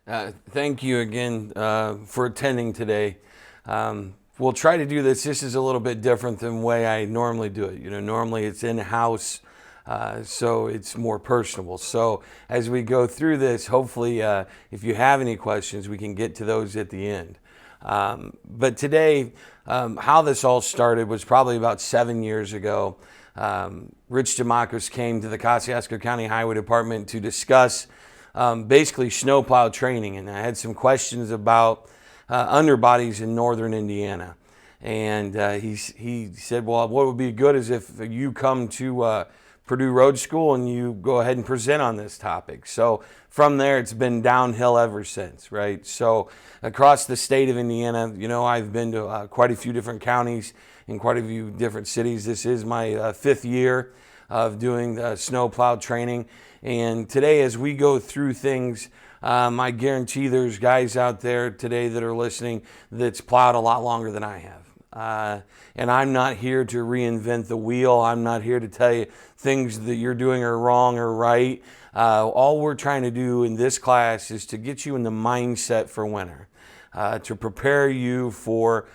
Thank you again for attending today. We'll try to do this. This is a little bit different than the way I normally do it. Normally it's in-house, so it's more personable. So as we go through this, hopefully if you have any questions, we can get to those at the end. But today, how this all started was probably about 7 years ago. Rich Demakos came to the Kosciuszko County Highway Department to discuss basically snowplow training, and I had some questions about underbodies in northern Indiana. And he said, well, what would be good is if you come to Purdue Road School and you go ahead and present on this topic. So from there, it's been downhill ever since, right? So across the state of Indiana, I've been to quite a few different counties in quite a few different cities. This is my fifth year of doing snowplow training. And today, as we go through things, I guarantee there's guys out there today that are listening that's plowed a lot longer than I have. And I'm not here to reinvent the wheel. I'm not here to tell you things that you're doing are wrong or right. All we're trying to do in this class is to get you in the mindset for winter, to prepare you for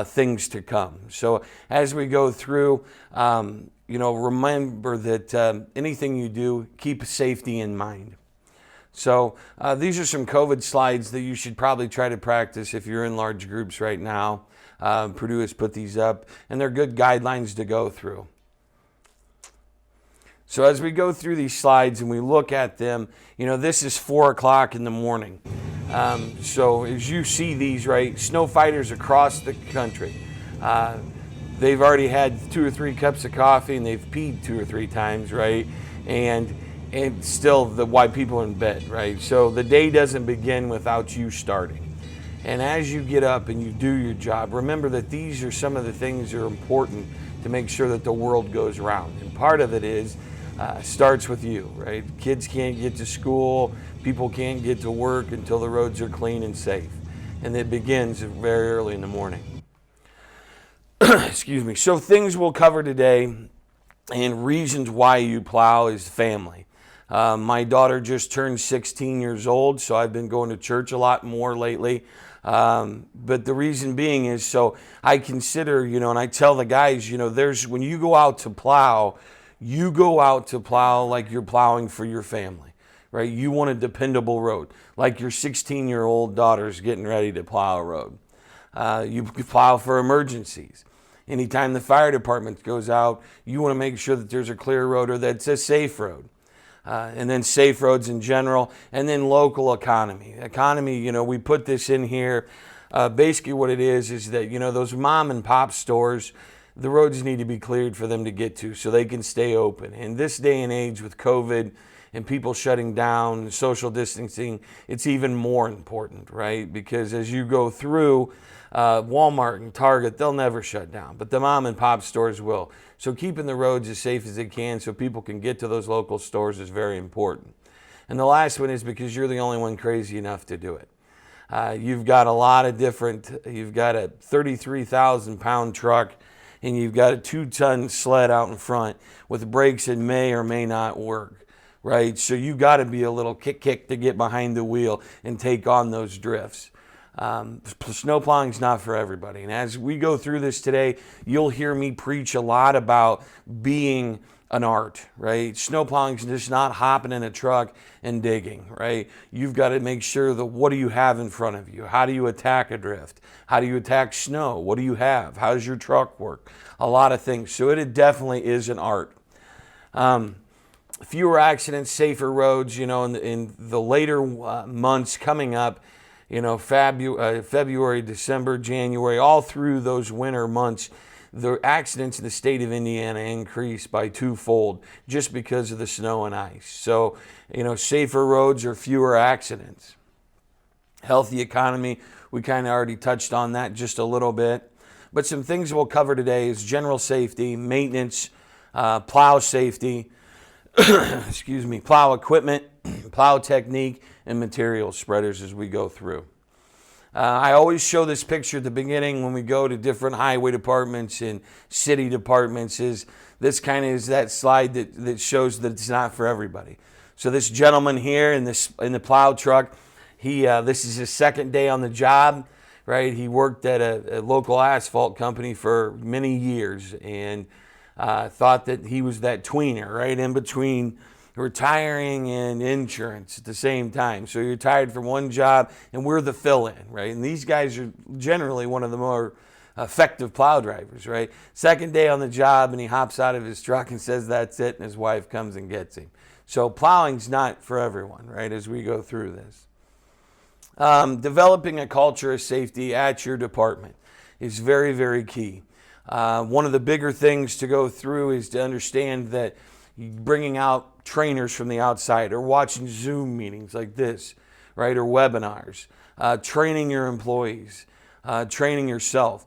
things to come. So as we go through, remember that anything you do, keep safety in mind. So these are some COVID slides that you should probably try to practice if you're in large groups right now. Purdue has put these up, and they're good guidelines to go through. So as we go through these slides and we look at them, this is 4 o'clock in the morning. So as you see these, right, snow fighters across the country, they've already had 2 or 3 cups of coffee and they've peed 2 or 3 times, right? And still the white people are in bed, right? So the day doesn't begin without you starting. And as you get up and you do your job, remember that these are some of the things that are important to make sure that the world goes round. And part of it is starts with you, right? Kids can't get to school, people can't get to work until the roads are clean and safe. And it begins very early in the morning. Excuse me. So things we'll cover today and reasons why you plow is family. My daughter just turned 16 years old, so I've been going to church a lot more lately. But the reason being is so I consider, and I tell the guys, when you go out to plow, you go out to plow like you're plowing for your family, right? You want a dependable road, like your 16-year-old daughter's getting ready to plow a road. You plow for emergencies. Anytime the fire department goes out, you want to make sure that there's a clear road or that's a safe road. And then safe roads in general, and then local economy. Economy, we put this in here. Basically what it is that, those mom and pop stores, the roads need to be cleared for them to get to so they can stay open. In this day and age with COVID and people shutting down, social distancing, it's even more important, right? Because as you go through, Walmart and Target, they'll never shut down, but the mom and pop stores will. So keeping the roads as safe as they can so people can get to those local stores is very important. And the last one is because you're the only one crazy enough to do it. You've got a lot of you've got a 33,000 pound truck and you've got a 2-ton sled out in front with brakes that may or may not work, right? So you got to be a little kick to get behind the wheel and take on those drifts. Snow plowing is not for everybody. And as we go through this today, you'll hear me preach a lot about being an art, right? Snow plowing is just not hopping in a truck and digging, right? You've got to make sure that what do you have in front of you? How do you attack a drift? How do you attack snow? What do you have? How does your truck work? A lot of things. So it definitely is an art. Fewer accidents, safer roads, in the later months coming up, February, December, January, all through those winter months, the accidents in the state of Indiana increased by 2-fold just because of the snow and ice. So, safer roads or fewer accidents. Healthy economy, we kind of already touched on that just a little bit. But some things we'll cover today is general safety, maintenance, plow safety, excuse me, plow equipment, plow technique, and material spreaders as we go through. I always show this picture at the beginning when we go to different highway departments and city departments. This kind of is that slide that shows that it's not for everybody. So this gentleman here in the plow truck, This is his second day on the job, right? He worked at a local asphalt company for many years and thought that he was that tweener, right, in between retiring and insurance at the same time. So you're retired from one job, and we're the fill-in, right? And these guys are generally one of the more effective plow drivers, right? Second day on the job, and he hops out of his truck and says that's it, and his wife comes and gets him. So plowing's not for everyone, right, as we go through this. Developing a culture of safety at your department is very, very key. One of the bigger things to go through is to understand that bringing out trainers from the outside or watching Zoom meetings like this, right, or webinars, training your employees, training yourself.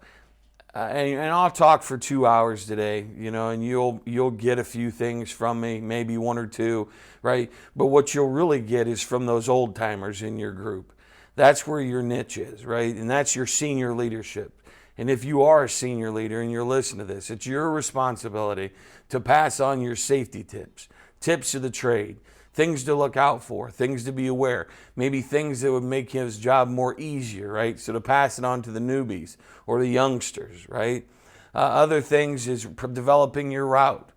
And I'll talk for 2 hours today, and you'll get a few things from me, maybe one or two, right? But what you'll really get is from those old timers in your group. That's where your niche is, right? And that's your senior leadership. And if you are a senior leader and you're listening to this, it's your responsibility to pass on your safety tips of the trade, things to look out for, things to be aware, maybe things that would make his job more easier, right? So to pass it on to the newbies or the youngsters, right? Other things is developing your route.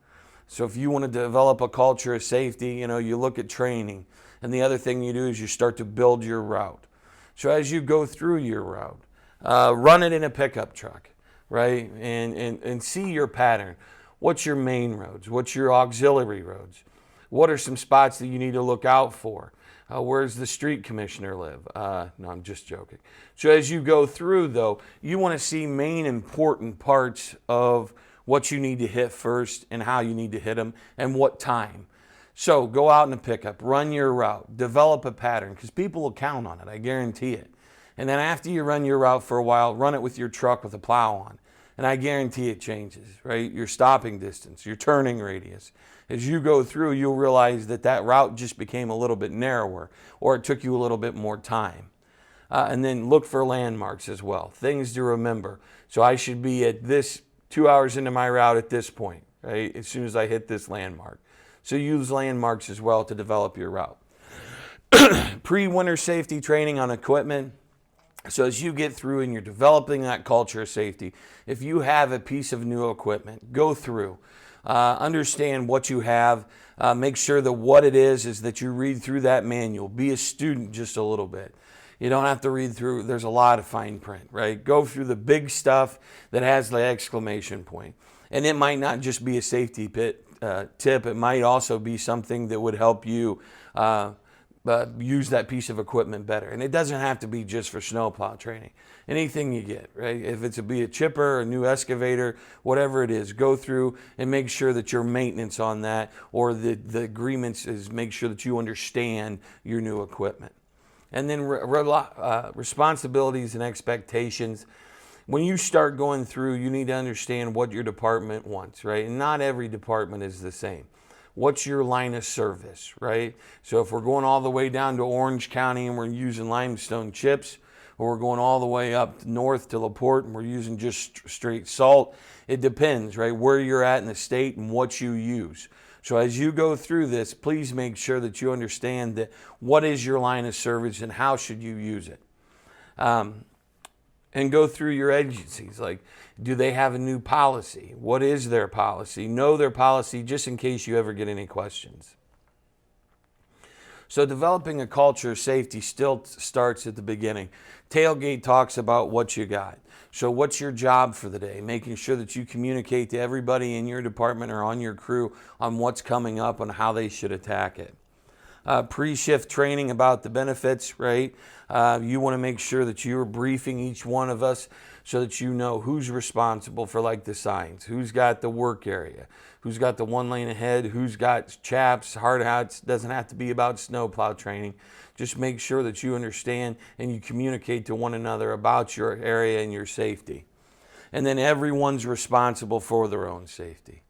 So if you want to develop a culture of safety, you look at training. And the other thing you do is you start to build your route. So as you go through your route, run it in a pickup truck, right? And see your pattern. What's your main roads? What's your auxiliary roads? What are some spots that you need to look out for? Where's the street commissioner live? No, I'm just joking. So as you go through, though, you want to see main important parts of what you need to hit first and how you need to hit them and what time. So go out in a pickup, run your route, develop a pattern, because people will count on it, I guarantee it. And then after you run your route for a while, run it with your truck with a plow on. And I guarantee it changes, right? Your stopping distance, your turning radius. As you go through, you'll realize that route just became a little bit narrower, or it took you a little bit more time. And then look for landmarks as well, things to remember. So I should be at this 2 hours into my route at this point, right? As soon as I hit this landmark. So use landmarks as well to develop your route. Pre-winter safety training on equipment. So as you get through and you're developing that culture of safety, if you have a piece of new equipment, go through. Understand what you have. Make sure that what it is that you read through that manual. Be a student just a little bit. You don't have to read through. There's a lot of fine print, right? Go through the big stuff that has the exclamation point. And it might not just be a safety tip. It might also be something that would help you use that piece of equipment better. And it doesn't have to be just for snowplow training. Anything you get, right? If it's a chipper, a new excavator, whatever it is, go through and make sure that your maintenance on that or the agreements is make sure that you understand your new equipment. And then responsibilities and expectations. When you start going through, you need to understand what your department wants, right? And not every department is the same. What's your line of service, right? So if we're going all the way down to Orange County and we're using limestone chips, or we're going all the way up north to LaPorte and we're using just straight salt, it depends, right? Where you're at in the state and what you use. So as you go through this, please make sure that you understand that what is your line of service and how should you use it. And go through your agencies. Like, do they have a new policy? What is their policy? Know their policy just in case you ever get any questions. So developing a culture of safety still starts at the beginning. Tailgate talks about what you got. So what's your job for the day? Making sure that you communicate to everybody in your department or on your crew on what's coming up and how they should attack it. Pre-shift training about the benefits, right? You want to make sure that you're briefing each one of us so that you know who's responsible for like the signs, who's got the work area, who's got the one lane ahead, who's got chaps, hard hats. Doesn't have to be about snowplow training. Just make sure that you understand and you communicate to one another about your area and your safety. And then everyone's responsible for their own safety.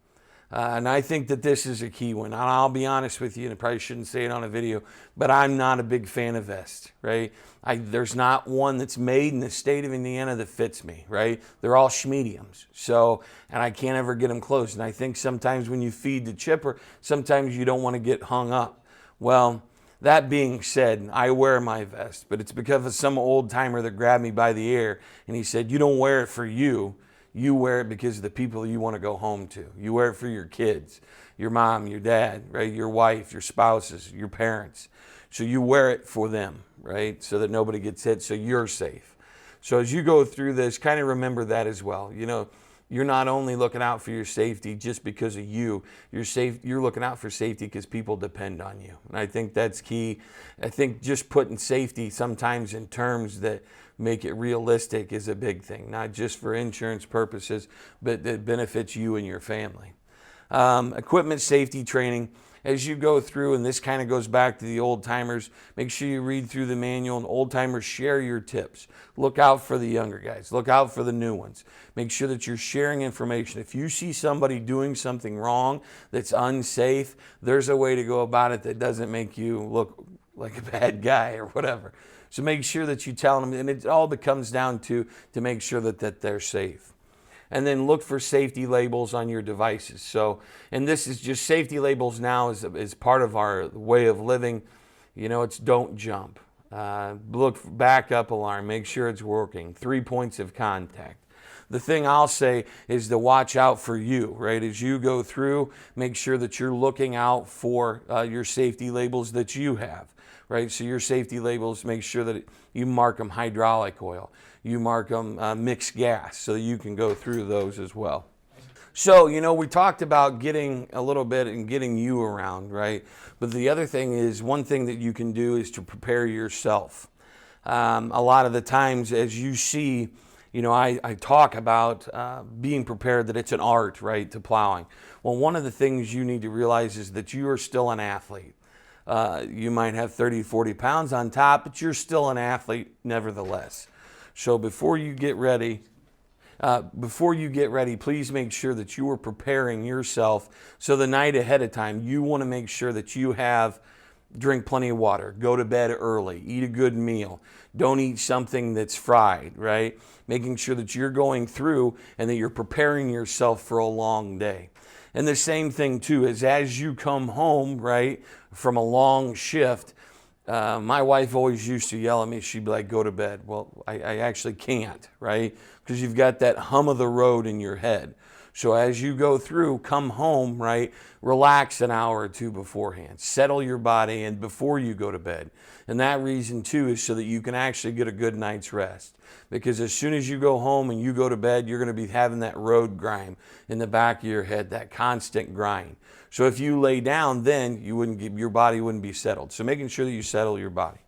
And I think that this is a key one. And I'll be honest with you, and I probably shouldn't say it on a video, but I'm not a big fan of vests, right? There's not one that's made in the state of Indiana that fits me, right? They're all schmediums. So, and I can't ever get them closed. And I think sometimes when you feed the chipper, sometimes you don't want to get hung up. Well, That being said, I wear my vest, but it's because of some old timer that grabbed me by the ear and he said, you don't wear it for you. You wear it because of the people you want to go home to. You wear it for your kids, your mom, your dad, right? Your wife, your spouses, your parents. So you wear it for them, right? So that nobody gets hit, so you're safe. So as you go through this, kind of remember that as well. You know, you're not only looking out for your safety just because of you. You're looking out for safety because people depend on you. And I think that's key. I think just putting safety sometimes in terms that make it realistic is a big thing, not just for insurance purposes, but that benefits you and your family. Equipment safety training. As you go through, and this kind of goes back to the old timers, make sure you read through the manual, and old timers, share your tips. Look out for the younger guys. Look out for the new ones. Make sure that you're sharing information. If you see somebody doing something wrong that's unsafe, there's a way to go about it that doesn't make you look like a bad guy or whatever. So make sure that you tell them, and it all comes down to make sure that they're safe. And then look for safety labels on your devices. So, and this is just safety labels now is part of our way of living. You know, it's don't jump. Look for backup alarm. Make sure it's working. 3 points of contact. The thing I'll say is to watch out for you, right? As you go through, make sure that you're looking out for your safety labels that you have, right? So your safety labels, make sure that you mark them hydraulic oil. You mark them mixed gas so that you can go through those as well. So, you know, we talked about getting a little bit and getting you around, right? But the other thing is, one thing that you can do is to prepare yourself. A lot of the times, as you see, you know, I talk about being prepared, that it's an art, right, to plowing. Well, one of the things you need to realize is that you are still an athlete. You might have 30, 40 pounds on top, but you're still an athlete nevertheless. So before you get ready, please make sure that you are preparing yourself. So the night ahead of time, you want to make sure that you drink plenty of water, go to bed early, eat a good meal. Don't eat something that's fried, right? Making sure that you're going through and that you're preparing yourself for a long day. And the same thing too is as you come home, right, from a long shift, my wife always used to yell at me. She'd be like, go to bed. Well, I actually can't, right? Because you've got that hum of the road in your head. So as you go through, come home, right? Relax an hour or two beforehand. Settle your body and before you go to bed. And that reason too is so that you can actually get a good night's rest. Because as soon as you go home and you go to bed, you're going to be having that road grime in the back of your head, that constant grind. So if you lay down, then your body wouldn't be settled. So making sure that you settle your body.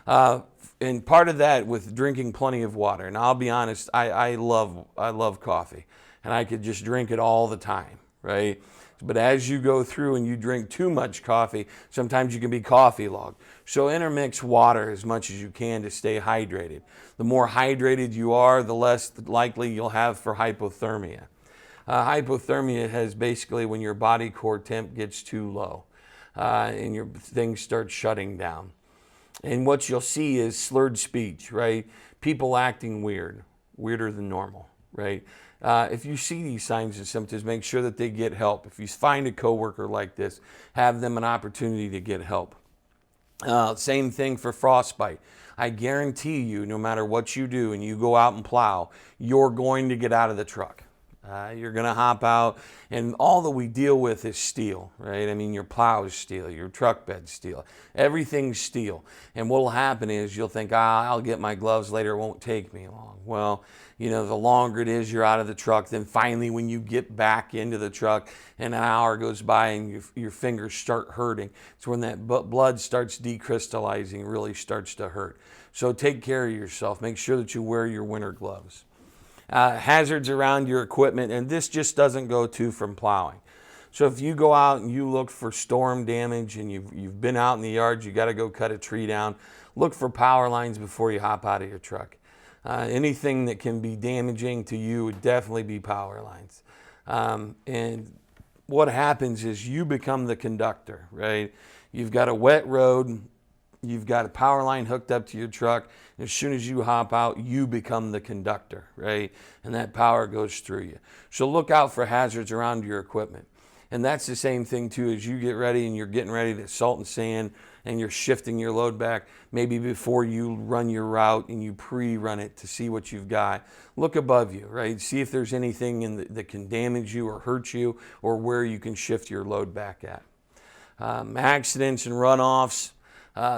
And part of that with drinking plenty of water. And I'll be honest, I love coffee. And I could just drink it all the time, right? But as you go through and you drink too much coffee, sometimes you can be coffee logged. So intermix water as much as you can to stay hydrated. The more hydrated you are, the less likely you'll have for hypothermia. Hypothermia is basically when your body core temp gets too low and your things start shutting down. And what you'll see is slurred speech, right? People acting weirder than normal, right? If you see these signs and symptoms, make sure that they get help. If you find a coworker like this, have them an opportunity to get help. Same thing for frostbite. I guarantee you, no matter what you do and you go out and plow, you're going to get out of the truck. You're going to hop out, and all that we deal with is steel, right? I mean, your plow is steel, your truck bed's steel, everything's steel. And what will happen is you'll think, I'll get my gloves later, it won't take me long. Well, you know, the longer it is you're out of the truck, then finally when you get back into the truck and an hour goes by and your fingers start hurting, it's when that blood starts decrystallizing, really starts to hurt. So take care of yourself. Make sure that you wear your winter gloves. Hazards around your equipment, and this just doesn't go to from plowing. So if you go out and you look for storm damage and you've been out in the yard, you got to go cut a tree down, look for power lines before you hop out of your truck. Anything that can be damaging to you would definitely be power lines. And what happens is you become the conductor, right? You've got a wet road, you've got a power line hooked up to your truck. As soon as you hop out, you become the conductor, right? And that power goes through you. So look out for hazards around your equipment. And that's the same thing too as you get ready and you're getting ready to salt and sand and you're shifting your load back, maybe before you run your route and you pre-run it to see what you've got, look above you, right? See if there's anything that can damage you or hurt you, or where you can shift your load back at. Accidents and runoffs,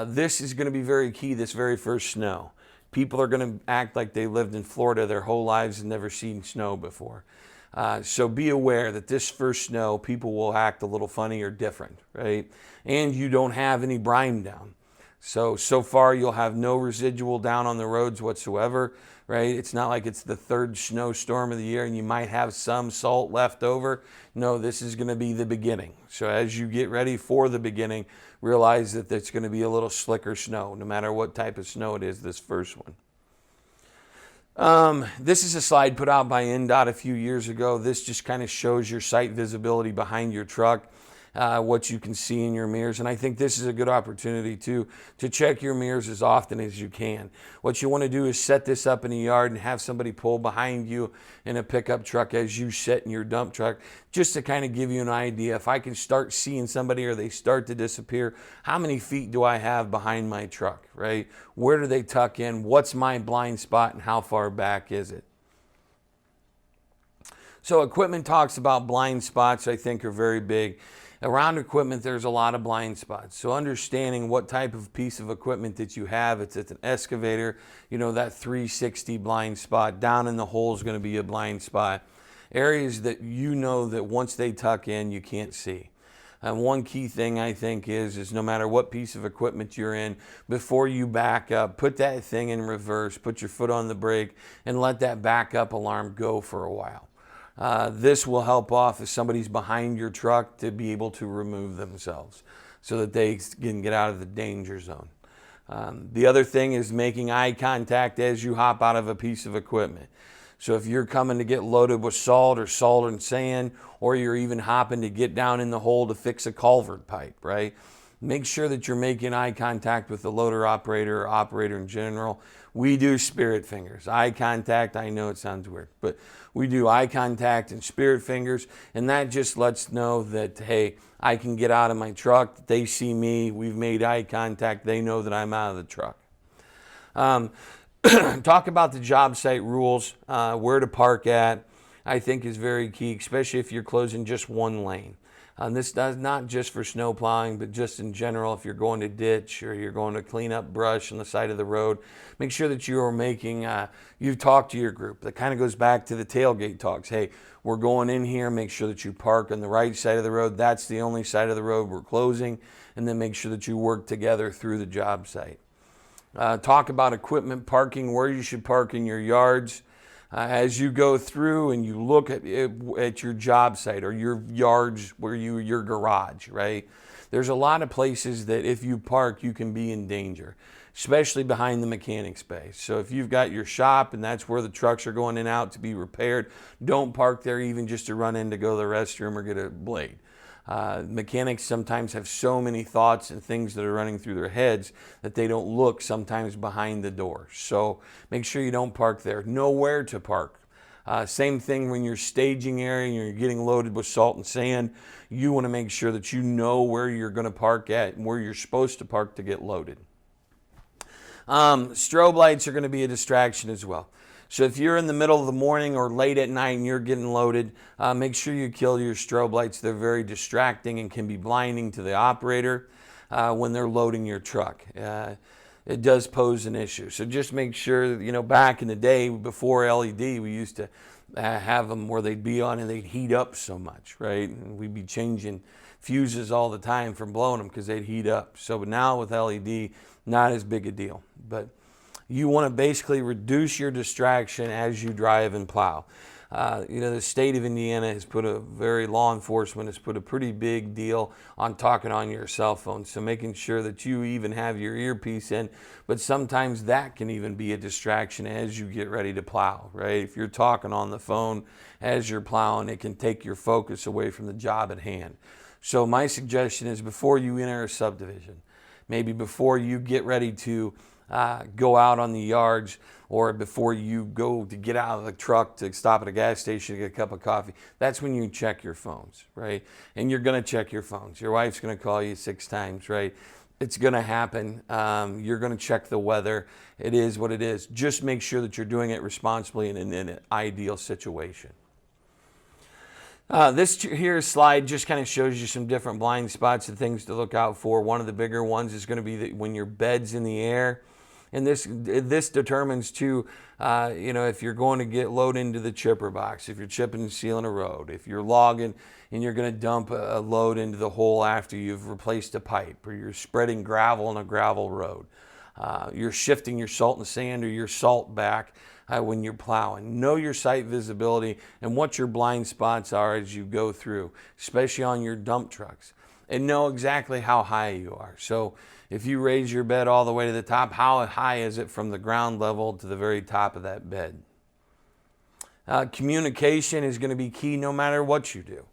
this is going to be very key this very first snow. People are going to act like they lived in Florida their whole lives and never seen snow before. So be aware that this first snow, people will act a little funny or different, right? And you don't have any brine down. So far you'll have no residual down on the roads whatsoever, right? It's not like it's the third snowstorm of the year and you might have some salt left over. No, this is going to be the beginning. So as you get ready for the beginning, realize that it's going to be a little slicker snow, no matter what type of snow it is, this first one. This is a slide put out by NDOT a few years ago. This just kind of shows your sight visibility behind your truck, what you can see in your mirrors. And I think this is a good opportunity to check your mirrors as often as you can. What you want to do is set this up in a yard and have somebody pull behind you in a pickup truck as you sit in your dump truck, just to kind of give you an idea. If I can start seeing somebody or they start to disappear, how many feet do I have behind my truck, right? Where do they tuck in? What's my blind spot and how far back is it? So equipment talks about blind spots, I think, are very big. Around equipment, there's a lot of blind spots. So understanding what type of piece of equipment that you have, it's an excavator, you know, that 360 blind spot. Down in the hole is going to be a blind spot. Areas that you know that once they tuck in, you can't see. And one key thing I think is no matter what piece of equipment you're in, before you back up, put that thing in reverse, put your foot on the brake, and let that backup alarm go for a while. This will help off if somebody's behind your truck to be able to remove themselves so that they can get out of the danger zone. The other thing is making eye contact as you hop out of a piece of equipment. So if you're coming to get loaded with salt and sand, or you're even hopping to get down in the hole to fix a culvert pipe, right? Make sure that you're making eye contact with the loader operator or operator in general. We do spirit fingers. Eye contact, I know it sounds weird, but we do eye contact and spirit fingers, and that just lets know that, hey, I can get out of my truck. They see me. We've made eye contact. They know that I'm out of the truck. Talk about the job site rules, where to park at, I think is very key, especially if you're closing just one lane. This does not just for snow plowing, but just in general, if you're going to ditch or you're going to clean up brush on the side of the road, make sure that you are making, you've talked to your group. That kind of goes back to the tailgate talks. Hey, we're going in here, make sure that you park on the right side of the road. That's the only side of the road we're closing. And then make sure that you work together through the job site. Talk about equipment parking, where you should park in your yards. As you go through and you look at your job site or your yards, your garage, right? There's a lot of places that if you park, you can be in danger, especially behind the mechanic space. So if you've got your shop and that's where the trucks are going in and out to be repaired, don't park there even just to run in to go to the restroom or get a blade. Mechanics sometimes have so many thoughts and things that are running through their heads that they don't look sometimes behind the door. So make sure you don't park there. Know where to park. Same thing when you're staging area and you're getting loaded with salt and sand. You want to make sure that you know where you're going to park at and where you're supposed to park to get loaded. Strobe lights are going to be a distraction as well. So if you're in the middle of the morning or late at night and you're getting loaded, make sure you kill your strobe lights. They're very distracting and can be blinding to the operator when they're loading your truck. It does pose an issue. So just make sure, you know, back in the day before LED, we used to have them where they'd be on and they'd heat up so much, right? And we'd be changing fuses all the time from blowing them because they'd heat up. So now with LED, not as big a deal. But you want to basically reduce your distraction as you drive and plow. You know, the state of Indiana has law enforcement has put a pretty big deal on talking on your cell phone. So making sure that you even have your earpiece in, but sometimes that can even be a distraction as you get ready to plow, right? If you're talking on the phone as you're plowing, it can take your focus away from the job at hand. So my suggestion is before you enter a subdivision, maybe before you get ready to go out on the yards, or before you go to get out of the truck to stop at a gas station to get a cup of coffee, that's when you check your phones, right? And you're going to check your phones. Your wife's going to call you 6 times, right? It's going to happen. You're going to check the weather. It is what it is. Just make sure that you're doing it responsibly and in an ideal situation. This here slide just kind of shows you some different blind spots and things to look out for. One of the bigger ones is going to be that when your bed's in the air. And this determines too, if you're going to get load into the chipper box, if you're chipping and sealing a road, if you're logging and you're going to dump a load into the hole after you've replaced a pipe, or you're spreading gravel on a gravel road, you're shifting your salt and sand or your salt back when you're plowing. Know your site visibility and what your blind spots are as you go through, especially on your dump trucks, and know exactly how high you are. So if you raise your bed all the way to the top, how high is it from the ground level to the very top of that bed? Communication is going to be key no matter what you do,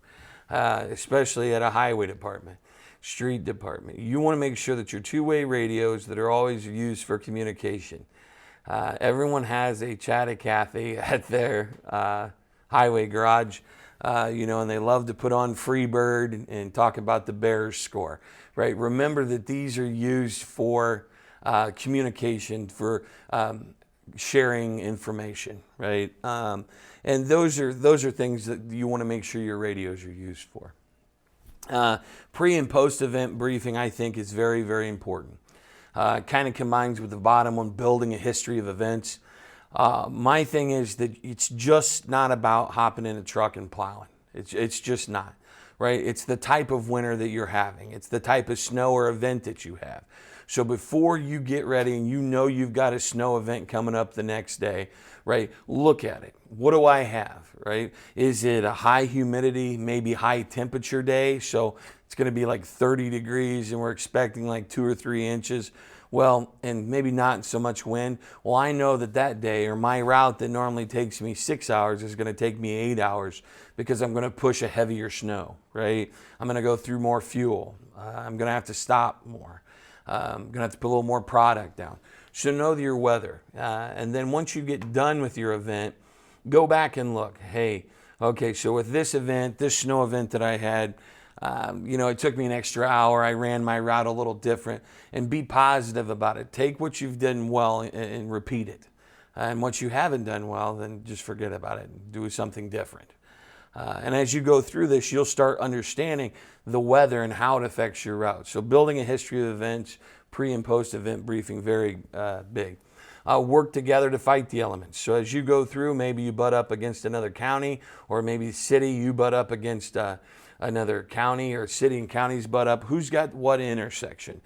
especially at a highway department, street department. You want to make sure that your two-way radios that are always used for communication. Everyone has a Chatty Cathy at their highway garage, and they love to put on Freebird and talk about the Bears score, right? Remember that these are used for communication, for sharing information, right? And those are things that you want to make sure your radios are used for. Pre and post event briefing, I think, is very, very important. Kind of combines with the bottom one, building a history of events. My thing is that it's just not about hopping in a truck and plowing. It's just not, right? It's the type of winter that you're having. It's the type of snow or event that you have. So before you get ready and you know you've got a snow event coming up the next day, right? Look at it. What do I have, right? Is it a high humidity, maybe high temperature day? So it's going to be like 30 degrees and we're expecting like 2 or 3 inches. Well, and maybe not so much wind. Well, I know that day, or my route that normally takes me 6 hours is going to take me 8 hours because I'm going to push a heavier snow, right? I'm going to go through more fuel. I'm going to have to stop more. I'm going to have to put a little more product down. So know your weather. And then once you get done with your event, go back and look. Hey, okay, so with this event, this snow event that I had, it took me an extra hour. I ran my route a little different, and be positive about it. Take what you've done well and repeat it. And what you haven't done well, then just forget about it and do something different. And as you go through this, you'll start understanding the weather and how it affects your route. So building a history of events, pre and post event briefing, very big. Work together to fight the elements. So as you go through, maybe you butt up against another county, or maybe city, you butt up against another county, or city and counties butt up. Who's got what intersection?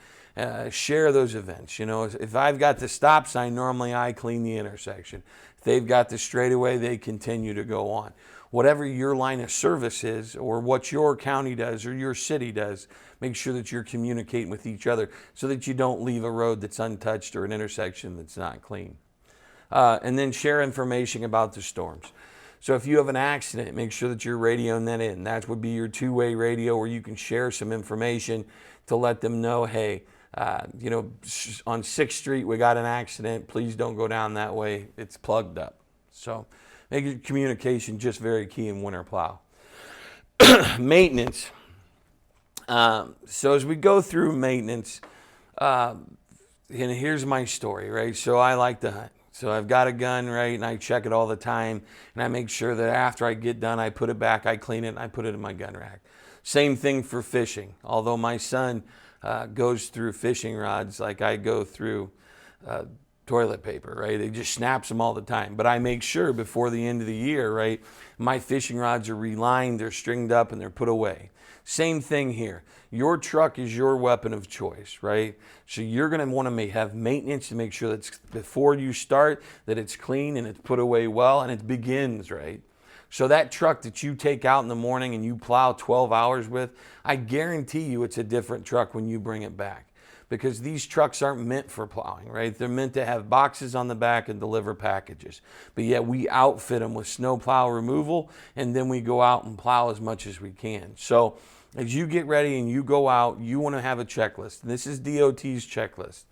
Share those events. If I've got the stop sign, normally I clean the intersection. If they've got the straightaway, they continue to go on. Whatever your line of service is, or what your county does or your city does, make sure that you're communicating with each other so that you don't leave a road that's untouched or an intersection that's not clean. And then share information about the storms. So if you have an accident, make sure that you're radioing that in. That would be your two-way radio where you can share some information to let them know, hey, on 6th Street, we got an accident. Please don't go down that way. It's plugged up. So make your communication just very key in winter plow. Maintenance. So as we go through maintenance, and here's my story, right? So I like to hunt. So I've got a gun, right, and I check it all the time, and I make sure that after I get done, I put it back, I clean it, and I put it in my gun rack. Same thing for fishing. Although my son goes through fishing rods like I go through toilet paper, right? He just snaps them all the time. But I make sure before the end of the year, right, my fishing rods are relined, they're stringed up, and they're put away. Same thing here. Your truck is your weapon of choice, right? So you're going to want to have maintenance to make sure that before you start, that it's clean and it's put away well and it begins, right? So that truck that you take out in the morning and you plow 12 hours with, I guarantee you it's a different truck when you bring it back, because these trucks aren't meant for plowing, right? They're meant to have boxes on the back and deliver packages. But yet we outfit them with snowplow removal, and then we go out and plow as much as we can. So as you get ready and you go out, you want to have a checklist. This is DOT's checklist.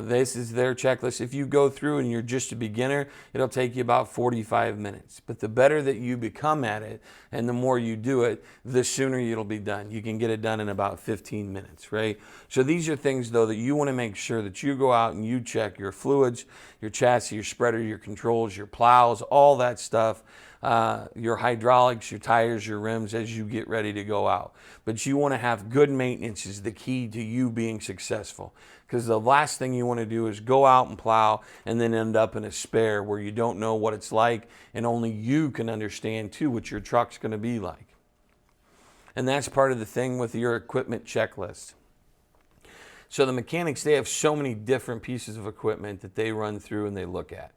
This is their checklist. If you go through and you're just a beginner, it'll take you about 45 minutes. But the better that you become at it and the more you do it, the sooner it'll be done. You can get it done in about 15 minutes, right? So these are things, though, that you want to make sure that you go out and you check your fluids, your chassis, your spreader, your controls, your plows, all that stuff. Your hydraulics, your tires, your rims as you get ready to go out. But you want to have good maintenance is the key to you being successful. Because the last thing you want to do is go out and plow and then end up in a spare where you don't know what it's like and only you can understand too what your truck's going to be like. And that's part of the thing with your equipment checklist. So the mechanics, they have so many different pieces of equipment that they run through and they look at.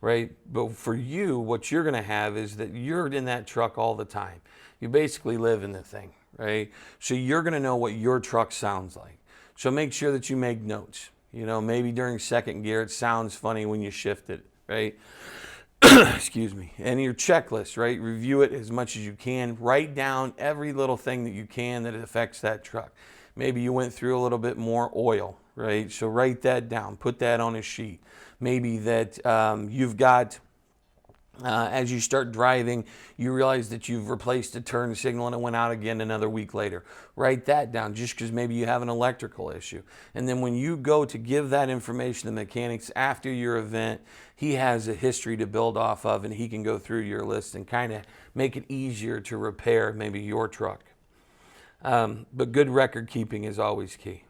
Right? But for you, what you're going to have is that you're in that truck all the time. You basically live in the thing, right? So you're going to know what your truck sounds like. So make sure that you make notes. You know, maybe during second gear, it sounds funny when you shift it, right? Excuse me. And your checklist, right? Review it as much as you can. Write down every little thing that you can that affects that truck. Maybe you went through a little bit more oil, right? So write that down. Put that on a sheet. Maybe that you've got, as you start driving, you realize that you've replaced a turn signal and it went out again another week later. Write that down just because maybe you have an electrical issue. And then when you go to give that information to the mechanics after your event, he has a history to build off of and he can go through your list and kind of make it easier to repair maybe your truck. But good record keeping is always key.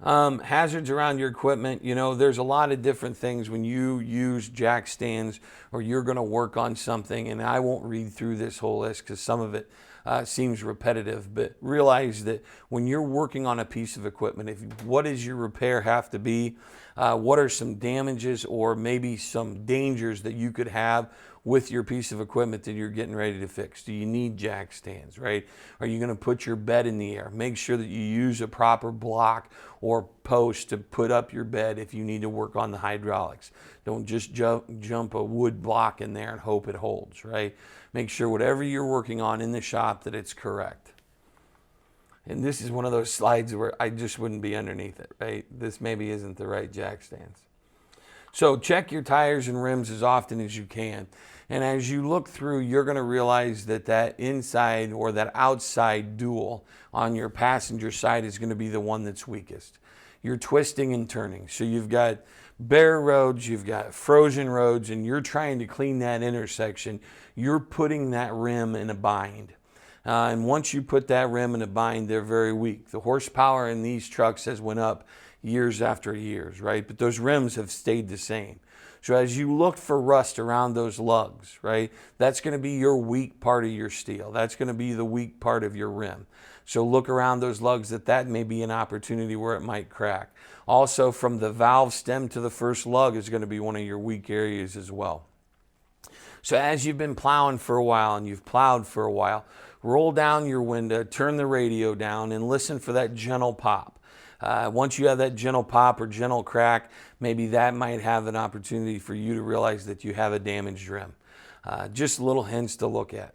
Hazards around your equipment, you know, there's a lot of different things when you use jack stands or you're going to work on something, and I won't read through this whole list because some of it seems repetitive, but realize that when you're working on a piece of equipment, what does your repair have to be? What are some damages or maybe some dangers that you could have with your piece of equipment that you're getting ready to fix? Do you need jack stands, right? Are you going to put your bed in the air? Make sure that you use a proper block or post to put up your bed if you need to work on the hydraulics. Don't just jump a wood block in there and hope it holds, right? Make sure whatever you're working on in the shop that it's correct. And this is one of those slides where I just wouldn't be underneath it, right? This maybe isn't the right jack stands. So check your tires and rims as often as you can. And as you look through, you're going to realize that that inside or that outside dual on your passenger side is going to be the one that's weakest. You're twisting and turning. So you've got bare roads, you've got frozen roads, and you're trying to clean that intersection. You're putting that rim in a bind. And once you put that rim in a bind, they're very weak. The horsepower in these trucks has went up years after years, right? But those rims have stayed the same. So as you look for rust around those lugs, right, that's going to be your weak part of your steel. That's going to be the weak part of your rim. So look around those lugs that may be an opportunity where it might crack. Also, from the valve stem to the first lug is going to be one of your weak areas as well. So as you've been plowing for a while and you've plowed for a while, roll down your window, turn the radio down, and listen for that gentle pop. Once you have that gentle pop or gentle crack, maybe that might have an opportunity for you to realize that you have a damaged rim. Just little hints to look at.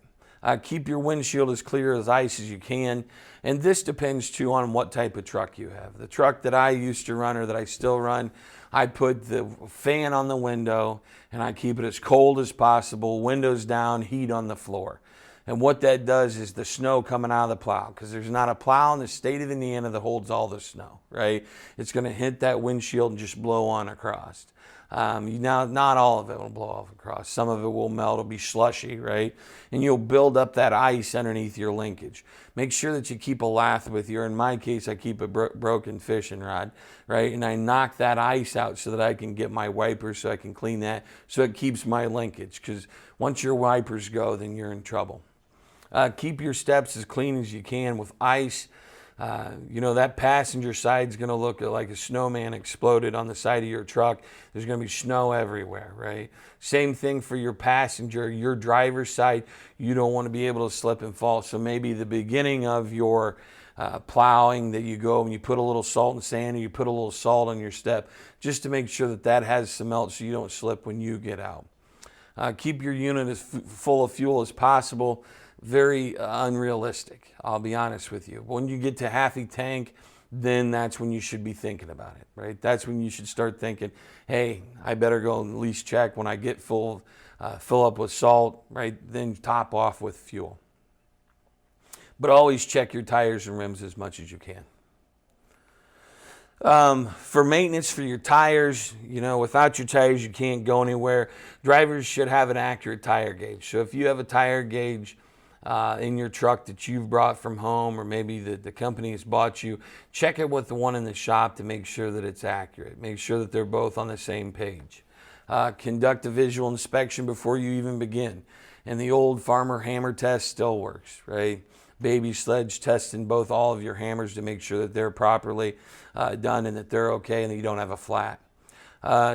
Keep your windshield as clear as ice as you can. And this depends too on what type of truck you have. The truck that I used to run or that I still run, I put the fan on the window and I keep it as cold as possible, windows down, heat on the floor. And what that does is the snow coming out of the plow, because there's not a plow in the state of Indiana that holds all the snow, right? It's going to hit that windshield and just blow on across. Now, not all of it will blow off across. Some of it will melt, it'll be slushy, right? And you'll build up that ice underneath your linkage. Make sure that you keep a lath with you. Or in my case, I keep a broken fishing rod, right? And I knock that ice out so that I can get my wipers so I can clean that, so it keeps my linkage. Because once your wipers go, then you're in trouble. Keep your steps as clean as you can with ice. You know, that passenger side is going to look like a snowman exploded on the side of your truck. There's going to be snow everywhere, right? Same thing for your passenger, your driver's side. You don't want to be able to slip and fall. So maybe the beginning of your plowing that you go and you put a little salt and sand, or you put a little salt on your step just to make sure that that has some melt so you don't slip when you get out. Keep your unit as full of fuel as possible. Very unrealistic, I'll be honest with you. When you get to half a tank, then that's when you should be thinking about it, right? That's when you should start thinking, hey, I better go and at least check when I get fill up with salt, right? Then top off with fuel. But always check your tires and rims as much as you can. For maintenance for your tires, without your tires, you can't go anywhere. Drivers should have an accurate tire gauge. So if you have a tire gauge in your truck that you've brought from home, or maybe the company has bought you, check it with the one in the shop to make sure that it's accurate. Make sure that they're both on the same page. Conduct a visual inspection before you even begin. And the old farmer hammer test still works, right? Baby sledge testing all of your hammers to make sure that they're properly done and that they're okay and that you don't have a flat.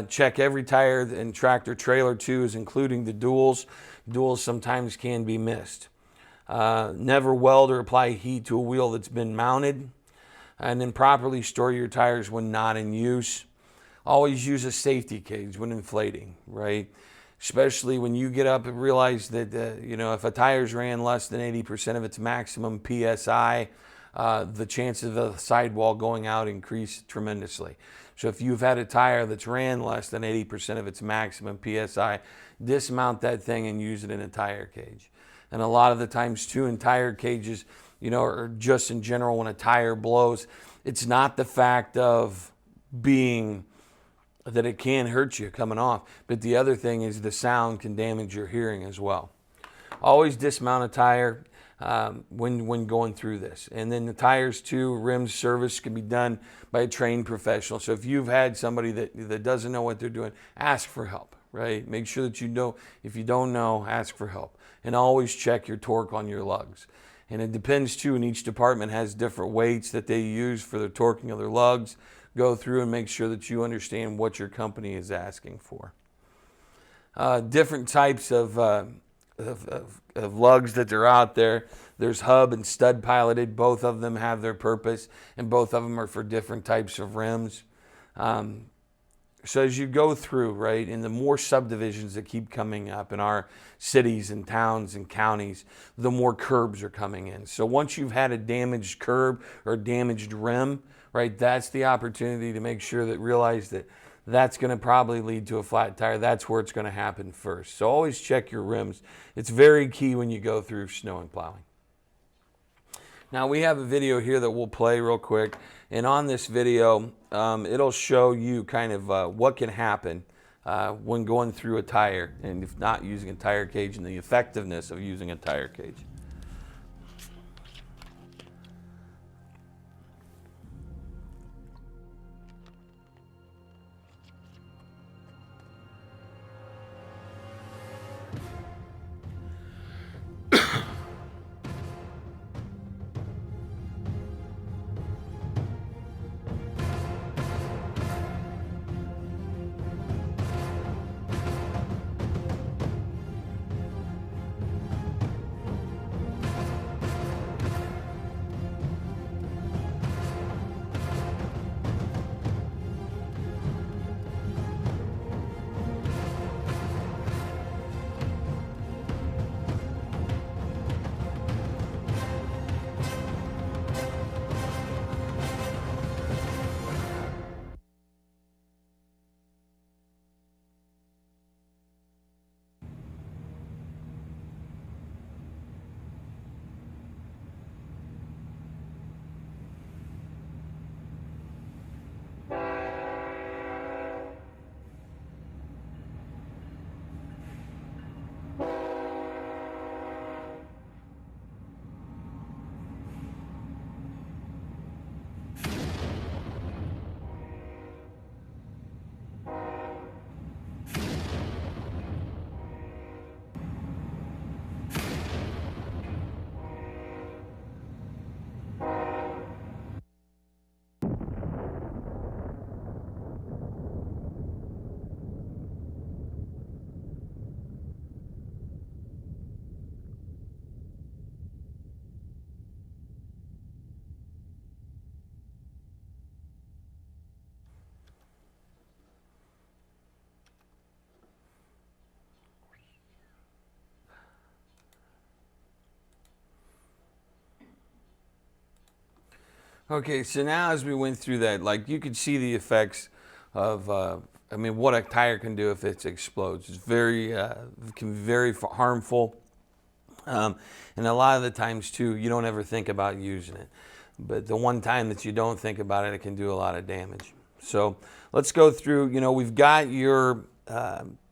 Check every tire and tractor trailer too, including the duals. Duals sometimes can be missed. Never weld or apply heat to a wheel that's been mounted. And then properly store your tires when not in use. Always use a safety cage when inflating, right? Especially when you get up and realize that, if a tire's ran less than 80% of its maximum PSI, the chances of the sidewall going out increase tremendously. So if you've had a tire that's ran less than 80% of its maximum PSI, dismount that thing and use it in a tire cage. And a lot of the times too, in tire cages, or just in general, when a tire blows, it's not the fact of being that it can hurt you coming off, but the other thing is the sound can damage your hearing as well. Always dismount a tire when going through this. And then the tires too, rims service can be done by a trained professional. So if you've had somebody that doesn't know what they're doing, ask for help, right? Make sure that you know. If you don't know, ask for help. And always check your torque on your lugs. And it depends too, and each department has different weights that they use for the torquing of their lugs. Go through and make sure that you understand what your company is asking for. Different types of lugs that are out there. There's hub and stud piloted. Both of them have their purpose, and both of them are for different types of rims. So as you go through, right, and the more subdivisions that keep coming up in our cities and towns and counties, the more curbs are coming in. So once you've had a damaged curb or damaged rim, right, that's the opportunity to make sure that realize that that's going to probably lead to a flat tire. That's where it's going to happen first. So always check your rims. It's very key when you go through snow and plowing. Now we have a video here that we'll play real quick. And on this video, it'll show you kind of what can happen when going through a tire and if not using a tire cage and the effectiveness of using a tire cage. Okay, so now as we went through that, like you could see the effects of, I mean, what a tire can do if it explodes. It's can be very harmful. And a lot of the times too, you don't ever think about using it. But the one time that you don't think about it, it can do a lot of damage. So let's go through, we've got your,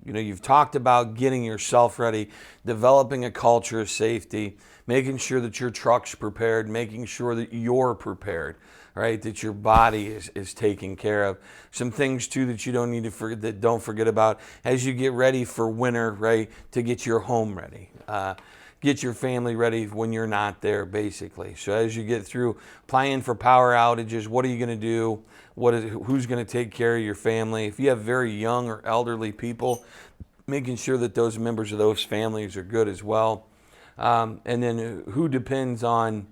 you've talked about getting yourself ready, developing a culture of safety, making sure that your truck's prepared, making sure that you're prepared, right? That your body is taken care of. Some things too that you don't need to forget, that don't forget about as you get ready for winter, right? To get your home ready. Get your family ready when you're not there, basically. So as you get through planning for power outages, what are you going to do? Who's going to take care of your family? If you have very young or elderly people, making sure that those members of those families are good as well. And then who depends on,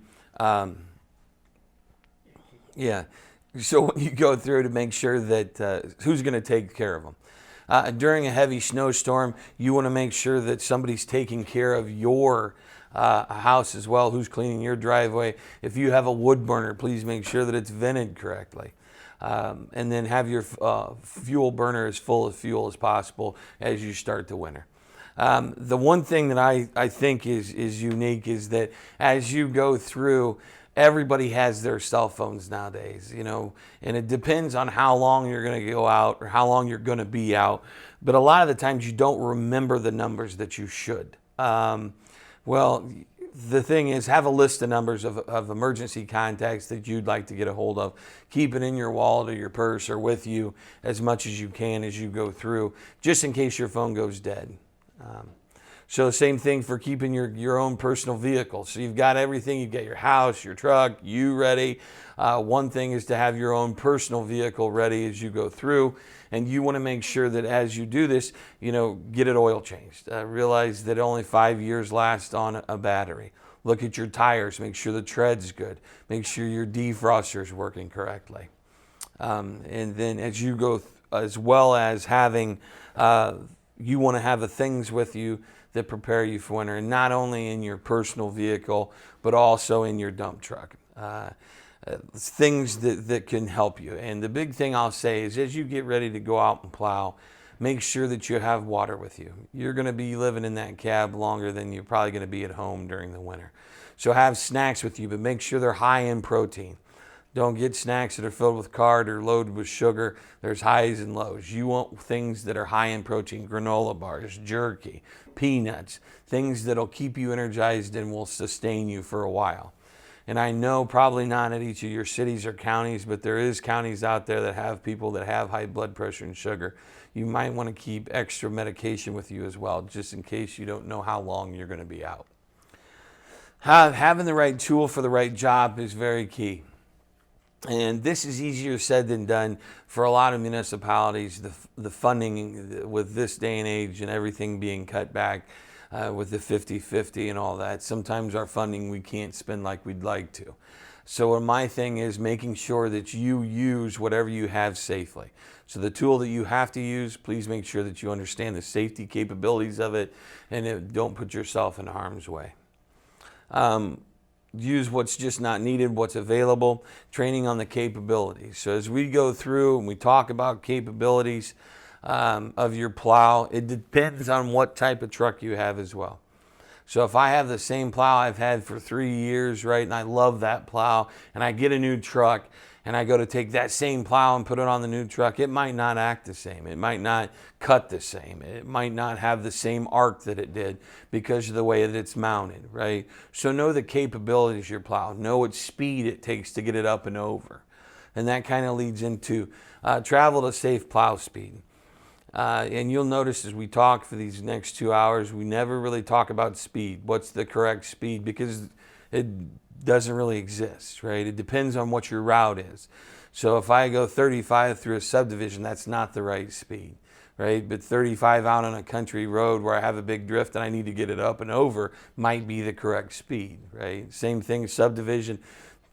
yeah. So when you go through to make sure that who's going to take care of them. During a heavy snowstorm, you want to make sure that somebody's taking care of your house as well, who's cleaning your driveway. If you have a wood burner, please make sure that it's vented correctly. And then have your fuel burner as full of fuel as possible as you start the winter. The one thing that I think is unique is that as you go through, everybody has their cell phones nowadays, and it depends on how long you're going to go out or how long you're going to be out. But a lot of the times you don't remember the numbers that you should. Well, the thing is, have a list of numbers of emergency contacts that you'd like to get a hold of. Keep it in your wallet or your purse or with you as much as you can as you go through, just in case your phone goes dead. So same thing for keeping your own personal vehicle. So you've got everything, you've got your house, your truck, you ready. One thing is to have your own personal vehicle ready as you go through. And you want to make sure that as you do this, get it oil changed. Realize that only 5 years last on a battery. Look at your tires, make sure the tread's good. Make sure your defroster is working correctly. And then as you go, as well as having, you want to have the things with you that prepare you for winter, and not only in your personal vehicle, but also in your dump truck. Things that can help you. And the big thing I'll say is as you get ready to go out and plow, make sure that you have water with you. You're going to be living in that cab longer than you're probably going to be at home during the winter. So have snacks with you, but make sure they're high in protein. Don't get snacks that are filled with carb or loaded with sugar. There's highs and lows. You want things that are high in protein, granola bars, jerky, peanuts, things that'll keep you energized and will sustain you for a while. And I know probably not at each of your cities or counties, but there is counties out there that have people that have high blood pressure and sugar. You might want to keep extra medication with you as well, just in case you don't know how long you're going to be out. Having the right tool for the right job is very key. And this is easier said than done for a lot of municipalities. The funding with this day and age and everything being cut back with the 50-50 and all that, sometimes our funding we can't spend like we'd like to. So my thing is making sure that you use whatever you have safely. So the tool that you have to use, please make sure that you understand the safety capabilities of it and don't put yourself in harm's way. Use what's just not needed, what's available, training on the capabilities. So as we go through and we talk about capabilities of your plow, it depends on what type of truck you have as well. So if I have the same plow I've had for 3 years, right, and I love that plow, and I get a new truck, and I go to take that same plow and put it on the new truck, it might not act the same. It might not cut the same. It might not have the same arc that it did because of the way that it's mounted, right? So know the capabilities of your plow. Know what speed it takes to get it up and over. And that kind of leads into travel to safe plow speed. And you'll notice as we talk for these next 2 hours, we never really talk about speed. What's the correct speed? Because it doesn't really exist, right? It depends on what your route is. So if I go 35 through a subdivision, that's not the right speed, right? But 35 out on a country road where I have a big drift and I need to get it up and over might be the correct speed, right? Same thing, subdivision,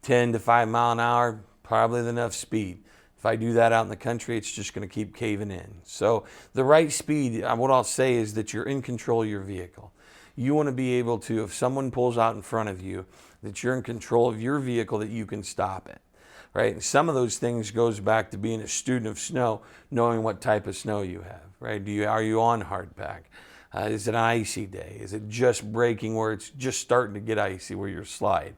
10 to 5 mile an hour, probably enough speed. If I do that out in the country, it's just going to keep caving in. So the right speed, what I'll say is that you're in control of your vehicle. You want to be able to, if someone pulls out in front of you, that you're in control of your vehicle, that you can stop it. right? And some of those things goes back to being a student of snow, knowing what type of snow you have, right? Are you on hardpack? Is it an icy day? Is it just breaking where it's just starting to get icy where you're slide?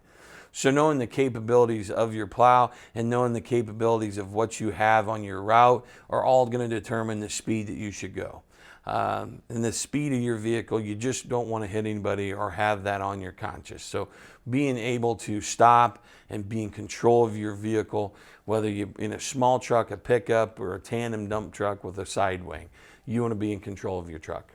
So knowing the capabilities of your plow and knowing the capabilities of what you have on your route are all going to determine the speed that you should go. And the speed of your vehicle, you just don't want to hit anybody or have that on your conscience. So being able to stop and be in control of your vehicle, whether you're in a small truck, a pickup, or a tandem dump truck with a side wing, you want to be in control of your truck.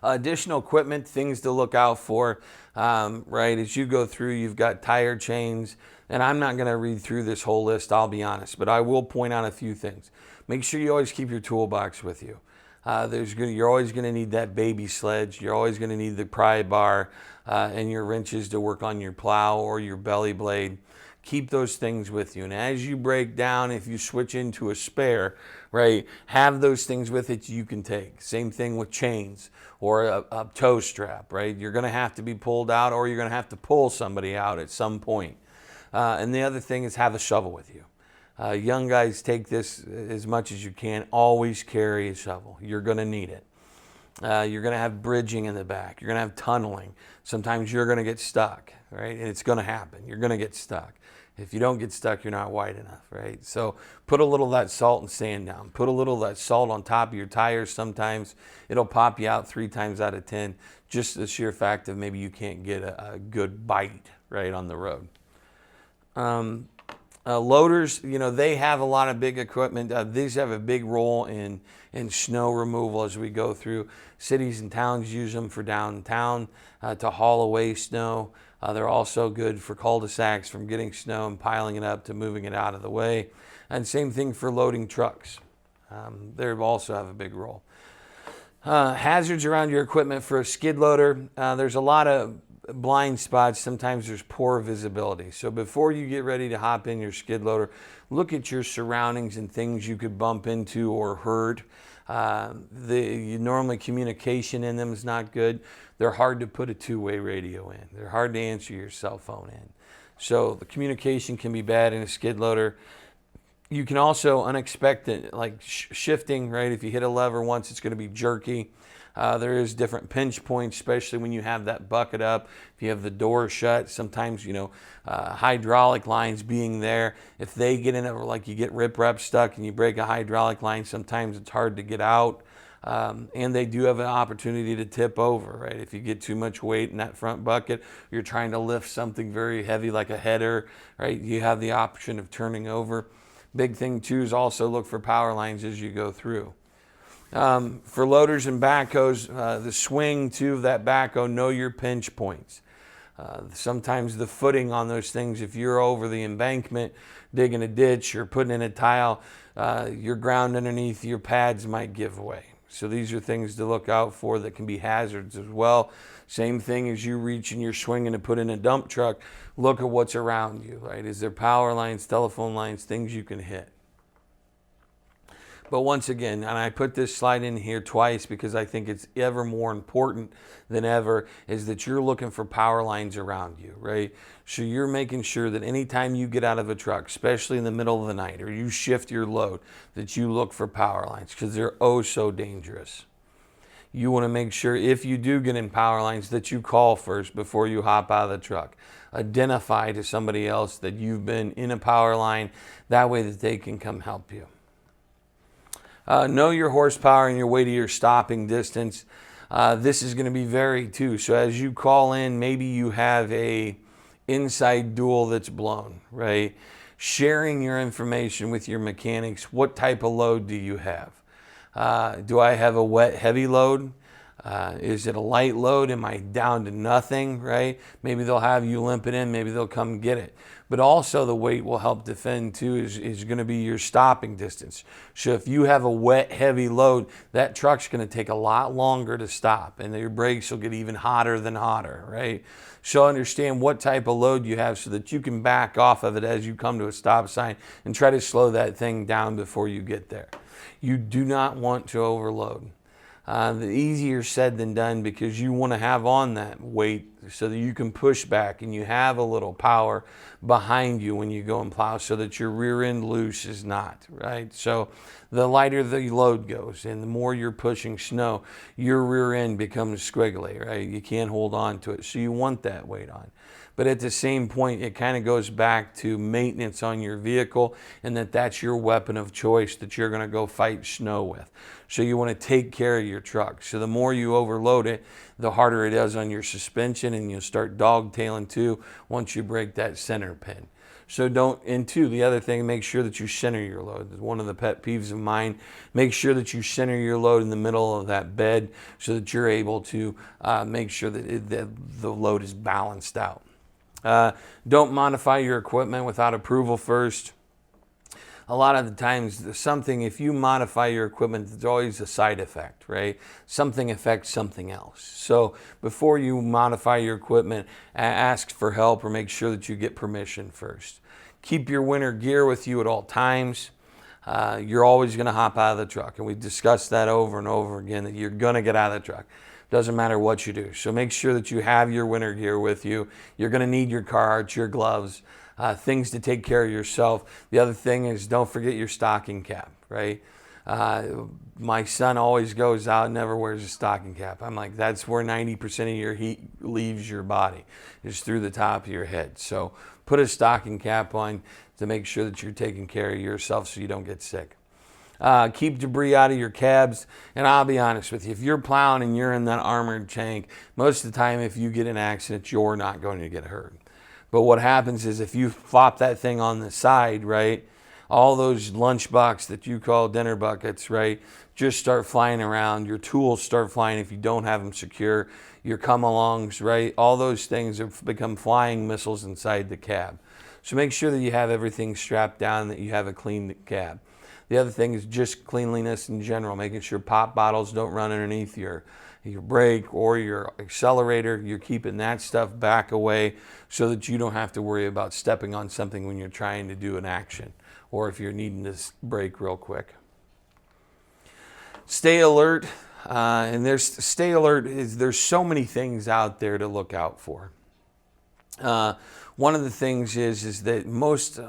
Additional equipment, things to look out for, right? As you go through, you've got tire chains, and I'm not going to read through this whole list, I'll be honest, but I will point out a few things. Make sure you always keep your toolbox with you. You're always going to need that baby sledge. You're always going to need the pry bar and your wrenches to work on your plow or your belly blade. Keep those things with you. And as you break down, if you switch into a spare, right, have those things with it you can take. Same thing with chains or a tow strap, right? You're going to have to be pulled out or you're going to have to pull somebody out at some point. And the other thing is have a shovel with you. Young guys, take this as much as you can. Always carry a shovel. You're going to need it. You're going to have bridging in the back. You're going to have tunneling. Sometimes you're going to get stuck, right? And it's going to happen. You're going to get stuck. If you don't get stuck, you're not wide enough, right? So put a little of that salt and sand down. Put a little of that salt on top of your tires. Sometimes it'll pop you out 3 times out of 10. Just the sheer fact of maybe you can't get a good bite, right, on the road. Loaders, you know, they have a lot of big equipment. These have a big role in snow removal as we go through. Cities and towns use them for downtown to haul away snow. They're also good for cul-de-sacs from getting snow and piling it up to moving it out of the way. And same thing for loading trucks. They also have a big role. Hazards around your equipment for a skid loader. There's a lot of blind spots. Sometimes there's poor visibility. So before you get ready to hop in your skid loader, look at your surroundings and things you could bump into or hurt. Normally communication in them is not good. They're hard to put a two-way radio in. They're hard to answer your cell phone in. So the communication can be bad in a skid loader. You can also unexpected, like shifting, right? If you hit a lever once, it's going to be jerky. There is different pinch points, especially when you have that bucket up. If you have the door shut, sometimes, you know, hydraulic lines being there, if they get in it, or like you get rip-rap stuck and you break a hydraulic line, sometimes it's hard to get out. And they do have an opportunity to tip over, right? If you get too much weight in that front bucket, you're trying to lift something very heavy like a header, right? You have the option of turning over. Big thing too is also look for power lines as you go through. For loaders and backhoes, the swing too of that backhoe, know your pinch points. Sometimes the footing on those things, if you're over the embankment, digging a ditch or putting in a tile, your ground underneath your pads might give way. So these are things to look out for that can be hazards as well. Same thing as you reach and you're swinging to put in a dump truck, look at what's around you, right? Is there power lines, telephone lines, things you can hit? But once again, and I put this slide in here twice because I think it's ever more important than ever, is that you're looking for power lines around you, right? So you're making sure that anytime you get out of a truck, especially in the middle of the night, or you shift your load, that you look for power lines because they're oh so dangerous. You want to make sure if you do get in power lines that you call first before you hop out of the truck. Identify to somebody else that you've been in a power line, that way that they can come help you. Know your horsepower and your weight of your stopping distance. This is going to be varied too. So as you call in, maybe you have a inside dual that's blown, right? Sharing your information with your mechanics. What type of load do you have? Do I have a wet, heavy load? Is it a light load? Am I down to nothing, right? Maybe they'll have you limp it in. Maybe they'll come get it. But also the weight will help defend too is going to be your stopping distance. So if you have a wet, heavy load, that truck's going to take a lot longer to stop and your brakes will get even hotter than hotter, right? So understand what type of load you have so that you can back off of it as you come to a stop sign and try to slow that thing down before you get there. You do not want to overload. The easier said than done, because you want to have on that weight so that you can push back and you have a little power behind you when you go and plow, so that your rear end loose is not, right? So the lighter the load goes and the more you're pushing snow, your rear end becomes squiggly, right? You can't hold on to it. So you want that weight on. But at the same point, it kind of goes back to maintenance on your vehicle, and that's your weapon of choice that you're going to go fight snow with. So you want to take care of your truck. So the more you overload it, the harder it is on your suspension, and you'll start dogtailing too once you break that center pin. So the other thing, make sure that you center your load. One of the pet peeves of mine, make sure that you center your load in the middle of that bed so that you're able to make sure that the load is balanced out. Don't modify your equipment without approval first. A lot of the times, if you modify your equipment, there's always a side effect, right? Something affects something else. So before you modify your equipment, ask for help or make sure that you get permission first. Keep your winter gear with you at all times. You're always going to hop out of the truck, and we've discussed that over and over again, that you're going to get out of the truck. Doesn't matter what you do. So make sure that you have your winter gear with you. You're going to need your cards, your gloves, things to take care of yourself. The other thing is, don't forget your stocking cap, right? My son always goes out and never wears a stocking cap. I'm like, that's where 90% of your heat leaves your body, is through the top of your head. So put a stocking cap on to make sure that you're taking care of yourself so you don't get sick. Keep debris out of your cabs. And I'll be honest with you, if you're plowing and you're in that armored tank, most of the time if you get in an accident, you're not going to get hurt. But what happens is, if you flop that thing on the side, right, all those lunchbox that you call dinner buckets, right, just start flying around. Your tools start flying if you don't have them secure. Your come-alongs, right, all those things have become flying missiles inside the cab. So make sure that you have everything strapped down, that you have a clean cab. The other thing is just cleanliness in general, making sure pop bottles don't run underneath your brake or your accelerator. You're keeping that stuff back away so that you don't have to worry about stepping on something when you're trying to do an action, or if you're needing to brake real quick. Stay alert, there's so many things out there to look out for. One of the things is that most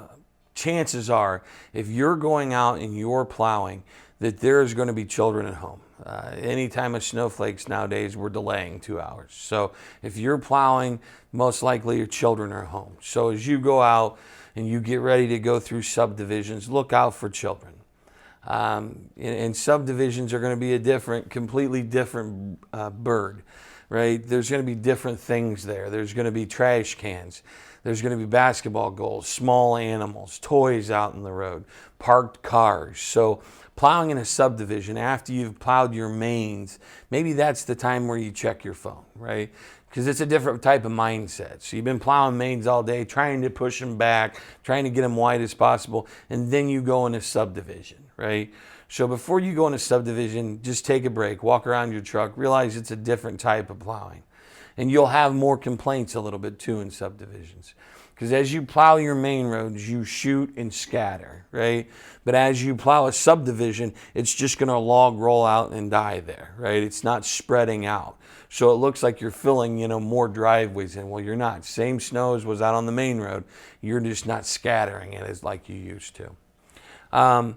chances are, if you're going out and you're plowing, that there's going to be children at home. Anytime a snowflakes nowadays, we're delaying 2 hours. So if you're plowing, most likely your children are home. So as you go out and you get ready to go through subdivisions, look out for children. And subdivisions are going to be a completely different bird, right? There's going to be different things there. There's going to be trash cans. There's going to be basketball goals, small animals, toys out in the road, parked cars. So plowing in a subdivision, after you've plowed your mains, maybe that's the time where you check your phone, right? Because it's a different type of mindset. So you've been plowing mains all day, trying to push them back, trying to get them wide as possible, and then you go in a subdivision, right? So before you go in a subdivision, just take a break, walk around your truck, realize it's a different type of plowing. And you'll have more complaints a little bit too in subdivisions. Because as you plow your main roads, you shoot and scatter, right? But as you plow a subdivision, it's just going to log roll out and die there, right? It's not spreading out. So it looks like you're filling, more driveways in. Well, you're not. Same snow as was out on the main road. You're just not scattering it as like you used to.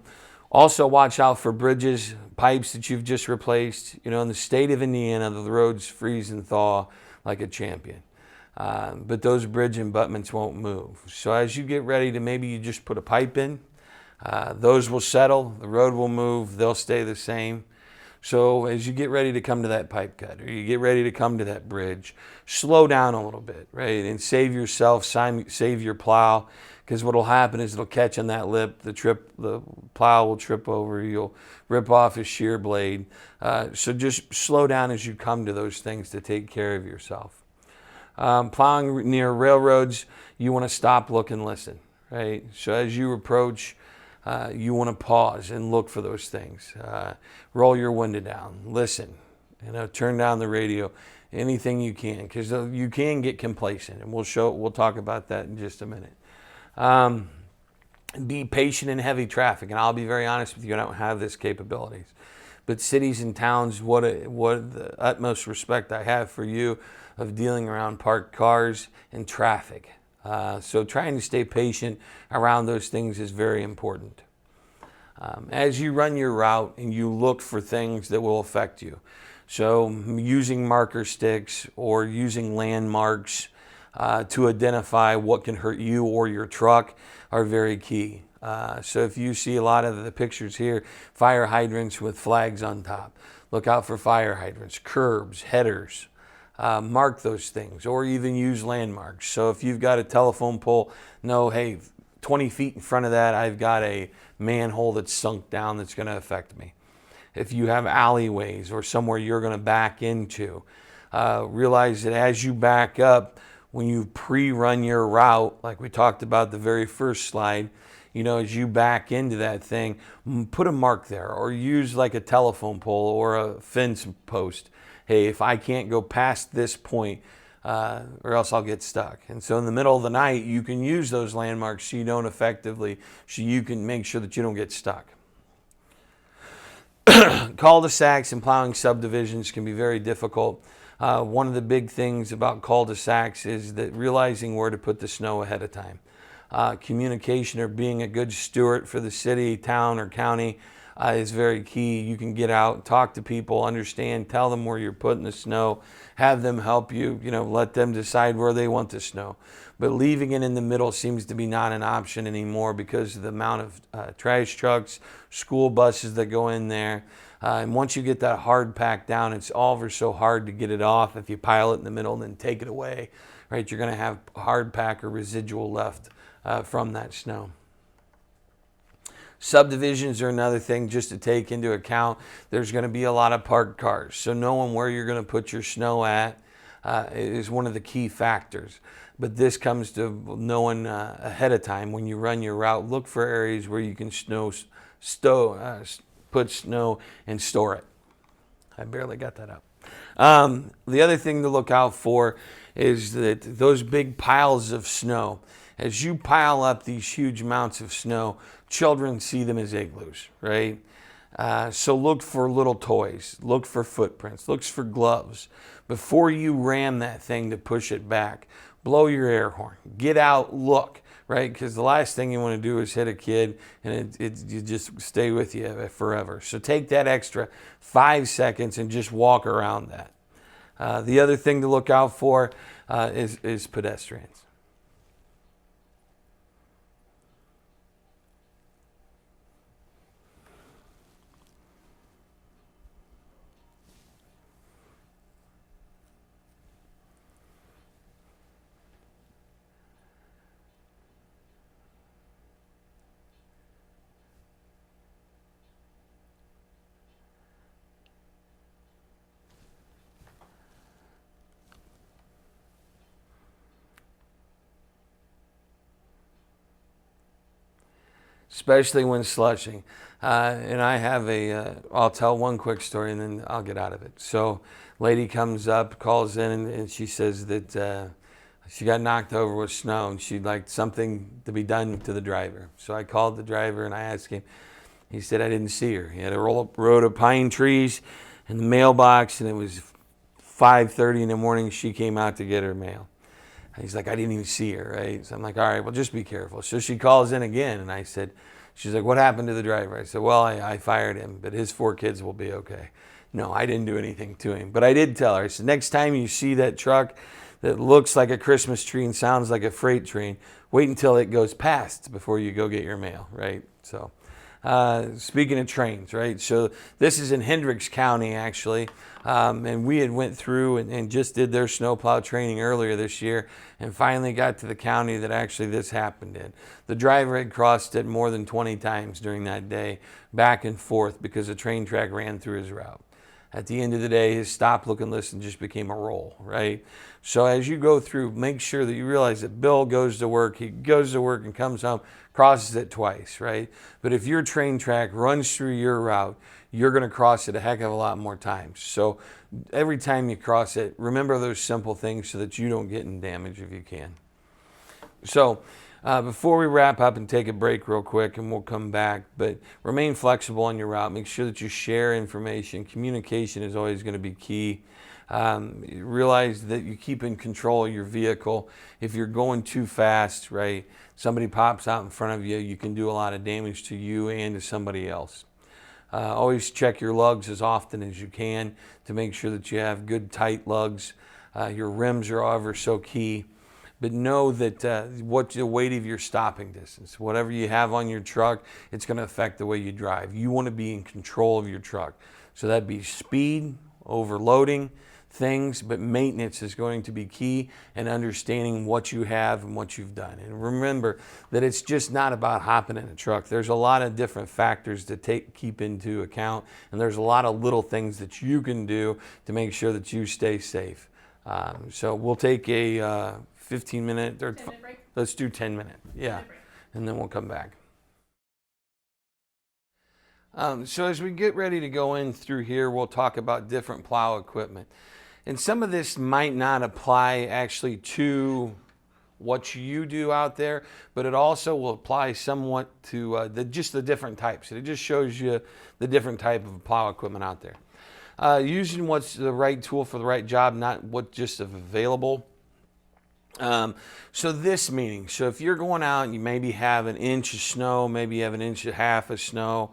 Also, watch out for bridges, pipes that you've just replaced. In the state of Indiana, the roads freeze and thaw like a champion. But those bridge abutments won't move. So as you get ready to, maybe you just put a pipe in, those will settle, the road will move, they'll stay the same. So as you get ready to come to that pipe cut, or you get ready to come to that bridge, slow down a little bit, right? And save yourself, save your plow, because what will happen is it'll catch on that lip, the plow will trip over, you'll rip off a shear blade. So just slow down as you come to those things to take care of yourself. Plowing near railroads, you want to stop, look, and listen, right? So as you approach, you want to pause and look for those things. Roll your window down, listen, turn down the radio, anything you can, because you can get complacent, and we'll talk about that in just a minute. Be patient in heavy traffic, and I'll be very honest with you, I don't have this capabilities. But cities and towns, what the utmost respect I have for you of dealing around parked cars and traffic. So trying to stay patient around those things is very important. As you run your route and you look for things that will affect you. So using marker sticks or using landmarks to identify what can hurt you or your truck are very key. So if you see a lot of the pictures here, fire hydrants with flags on top, look out for fire hydrants, curbs, headers, mark those things, or even use landmarks. So if you've got a telephone pole, know, hey, 20 feet in front of that, I've got a manhole that's sunk down that's going to affect me. If you have alleyways or somewhere you're going to back into, realize that as you back up, when you pre-run your route, like we talked about the very first slide, you know, as you back into that thing, put a mark there or use like a telephone pole or a fence post. Hey, if I can't go past this point, or else I'll get stuck. And so in the middle of the night, you can use those landmarks so you don't effectively, so you can make sure that you don't get stuck. Cul-de-sacs and plowing subdivisions can be very difficult. One of the big things about cul-de-sacs is that realizing where to put the snow ahead of time. Communication or being a good steward for the city, town, or county is very key. You can get out, talk to people, understand, tell them where you're putting the snow, have them help you, let them decide where they want the snow. But leaving it in the middle seems to be not an option anymore because of the amount of trash trucks, school buses that go in there. And once you get that hard pack down, it's all for so hard to get it off. If you pile it in the middle and then take it away, right, you're going to have hard pack or residual left from that snow. Subdivisions are another thing just to take into account. There's going to be a lot of parked cars. So knowing where you're going to put your snow at is one of the key factors. But this comes to knowing ahead of time when you run your route. Look for areas where you can put snow and store it. I barely got that up. The other thing to look out for is that those big piles of snow. As you pile up these huge amounts of snow, children see them as igloos, right? So look for little toys, look for footprints, look for gloves. Before you ram that thing to push it back, blow your air horn, get out, look, right? Because the last thing you want to do is hit a kid and you just stay with you forever. So take that extra 5 seconds and just walk around that. The other thing to look out for is pedestrians. Especially when slushing. And I have I'll tell one quick story and then I'll get out of it. So lady comes up, calls in, and she says that she got knocked over with snow and she'd like something to be done to the driver. So I called the driver and I asked him. He said I didn't see her. He had a row of pine trees in the mailbox and it was 5:30 in the morning. She came out to get her mail. He's like, I didn't even see her, right? So I'm like, all right, well, just be careful. So she calls in again, and I said, she's like, what happened to the driver? I said, well, I fired him, but his 4 kids will be okay. No, I didn't do anything to him. But I did tell her, I said, next time you see that truck that looks like a Christmas tree and sounds like a freight train, wait until it goes past before you go get your mail, right? So speaking of trains, right? So this is in Hendricks County, actually. And we had went through and just did their snowplow training earlier this year and finally got to the county that actually this happened in. The driver had crossed it more than 20 times during that day, back and forth, because a train track ran through his route. At the end of the day, his stop, look, and listen just became a roll, right? So as you go through, make sure that you realize that Bill goes to work, he goes to work and comes home, crosses it twice, right? But if your train track runs through your route, you're going to cross it a heck of a lot more times. So every time you cross it, remember those simple things so that you don't get in damage if you can. So Before we wrap up and take a break real quick, and we'll come back, but remain flexible on your route. Make sure that you share information. Communication is always going to be key. Realize that you keep in control of your vehicle. If you're going too fast, right, somebody pops out in front of you, you can do a lot of damage to you and to somebody else. Always check your lugs as often as you can to make sure that you have good tight lugs. Your rims are ever so key. But know that what's the weight of your stopping distance. Whatever you have on your truck, it's going to affect the way you drive. You want to be in control of your truck. So that'd be speed, overloading things, but maintenance is going to be key, and understanding what you have and what you've done. And remember that it's just not about hopping in a truck. There's a lot of different factors to keep into account, and there's a lot of little things that you can do to make sure that you stay safe. So we'll take a 15-minute or break. Let's do 10-minute. Yeah, and then we'll come back. So as we get ready to go in through here, we'll talk about different plow equipment. And some of this might not apply actually to what you do out there, but it also will apply somewhat to just the different types. It just shows you the different type of plow equipment out there. Using what's the right tool for the right job, not what just available. So this meaning, so if you're going out and you maybe have an inch of snow, maybe you have an inch and a half of snow,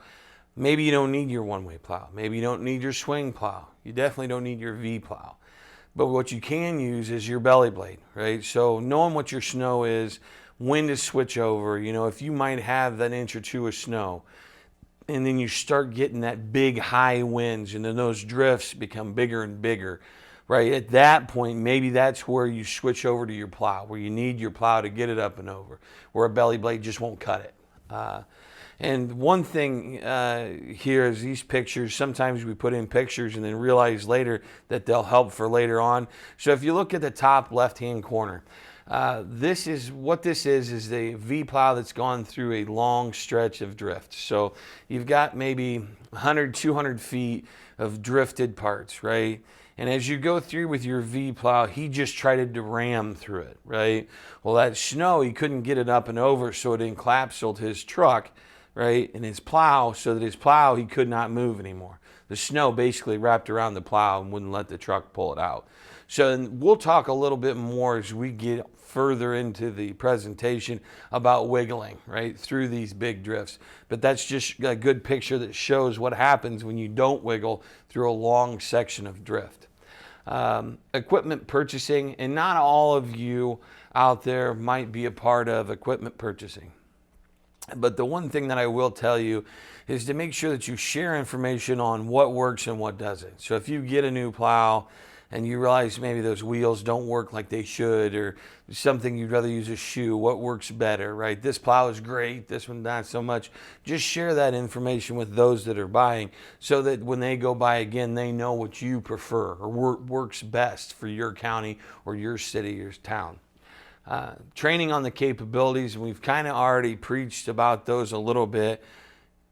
maybe you don't need your one-way plow. Maybe you don't need your swing plow. You definitely don't need your V plow. But what you can use is your belly blade, right? So knowing what your snow is, when to switch over, you know, if you might have that inch or two of snow, and then you start getting that big high winds, and then those drifts become bigger and bigger, right? At that point, maybe that's where you switch over to your plow, where you need your plow to get it up and over, where a belly blade just won't cut it. And one thing here is these pictures, sometimes we put in pictures and then realize later that they'll help for later on. So if you look at the top left-hand corner, this is a V plow that's gone through a long stretch of drift. So you've got maybe 100, 200 feet of drifted parts, right? And as you go through with your V plow, he just tried to ram through it, right? Well, that snow, he couldn't get it up and over, so it encapsulated his truck, right, and his plow, so that his plow, he could not move anymore. The snow basically wrapped around the plow and wouldn't let the truck pull it out. So we'll talk a little bit more as we get further into the presentation about wiggling, right, through these big drifts. But that's just a good picture that shows what happens when you don't wiggle through a long section of drift. Equipment purchasing, and not all of you out there might be a part of equipment purchasing. But the one thing that I will tell you is to make sure that you share information on what works and what doesn't. So if you get a new plow and you realize maybe those wheels don't work like they should, or something you'd rather use a shoe, what works better, right? This plow is great, this one not so much. Just share that information with those that are buying, so that when they go buy again, they know what you prefer or works best for your county or your city or town. Training on the capabilities, and we've kind of already preached about those a little bit.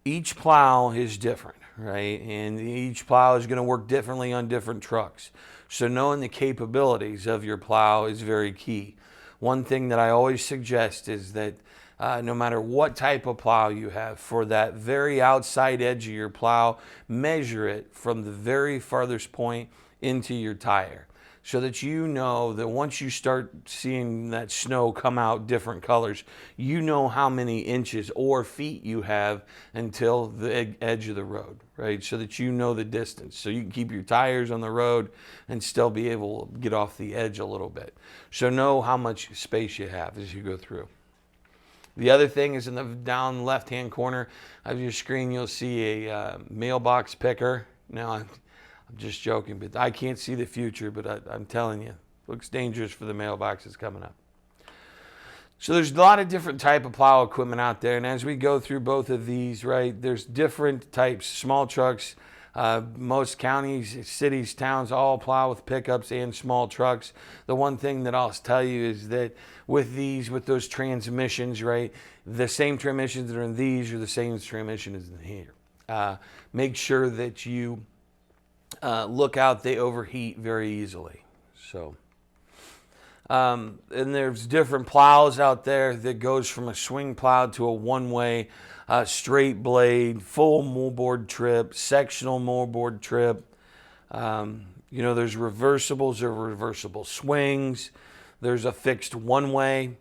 Each plow is different, right? And each plow is going to work differently on different trucks. So knowing the capabilities of your plow is very key. One thing that I always suggest is that no matter what type of plow you have, for that very outside edge of your plow, measure it from the very farthest point into your tire, so that you know that once you start seeing that snow come out different colors, you know how many inches or feet you have until the edge of the road, right? So that you know the distance, so you can keep your tires on the road and still be able to get off the edge a little bit. So know how much space you have as you go through. The other thing is in the down left-hand corner of your screen, you'll see a mailbox picker. Now, I'm just joking, but I can't see the future, but I'm telling you, looks dangerous for the mailboxes coming up. So there's a lot of different type of plow equipment out there, and as we go through both of these, right, there's different types. Small trucks, most counties, cities, towns all plow with pickups and small trucks. The one thing that I'll tell you is that with those transmissions, right, the same transmissions that are in these are the same transmission as in here. Make sure that you look out, they overheat very easily. So And there's different plows out there that goes from a swing plow to a one-way, straight blade, full moldboard trip, sectional moldboard trip. There's reversibles or reversible swings. There's a fixed one-way.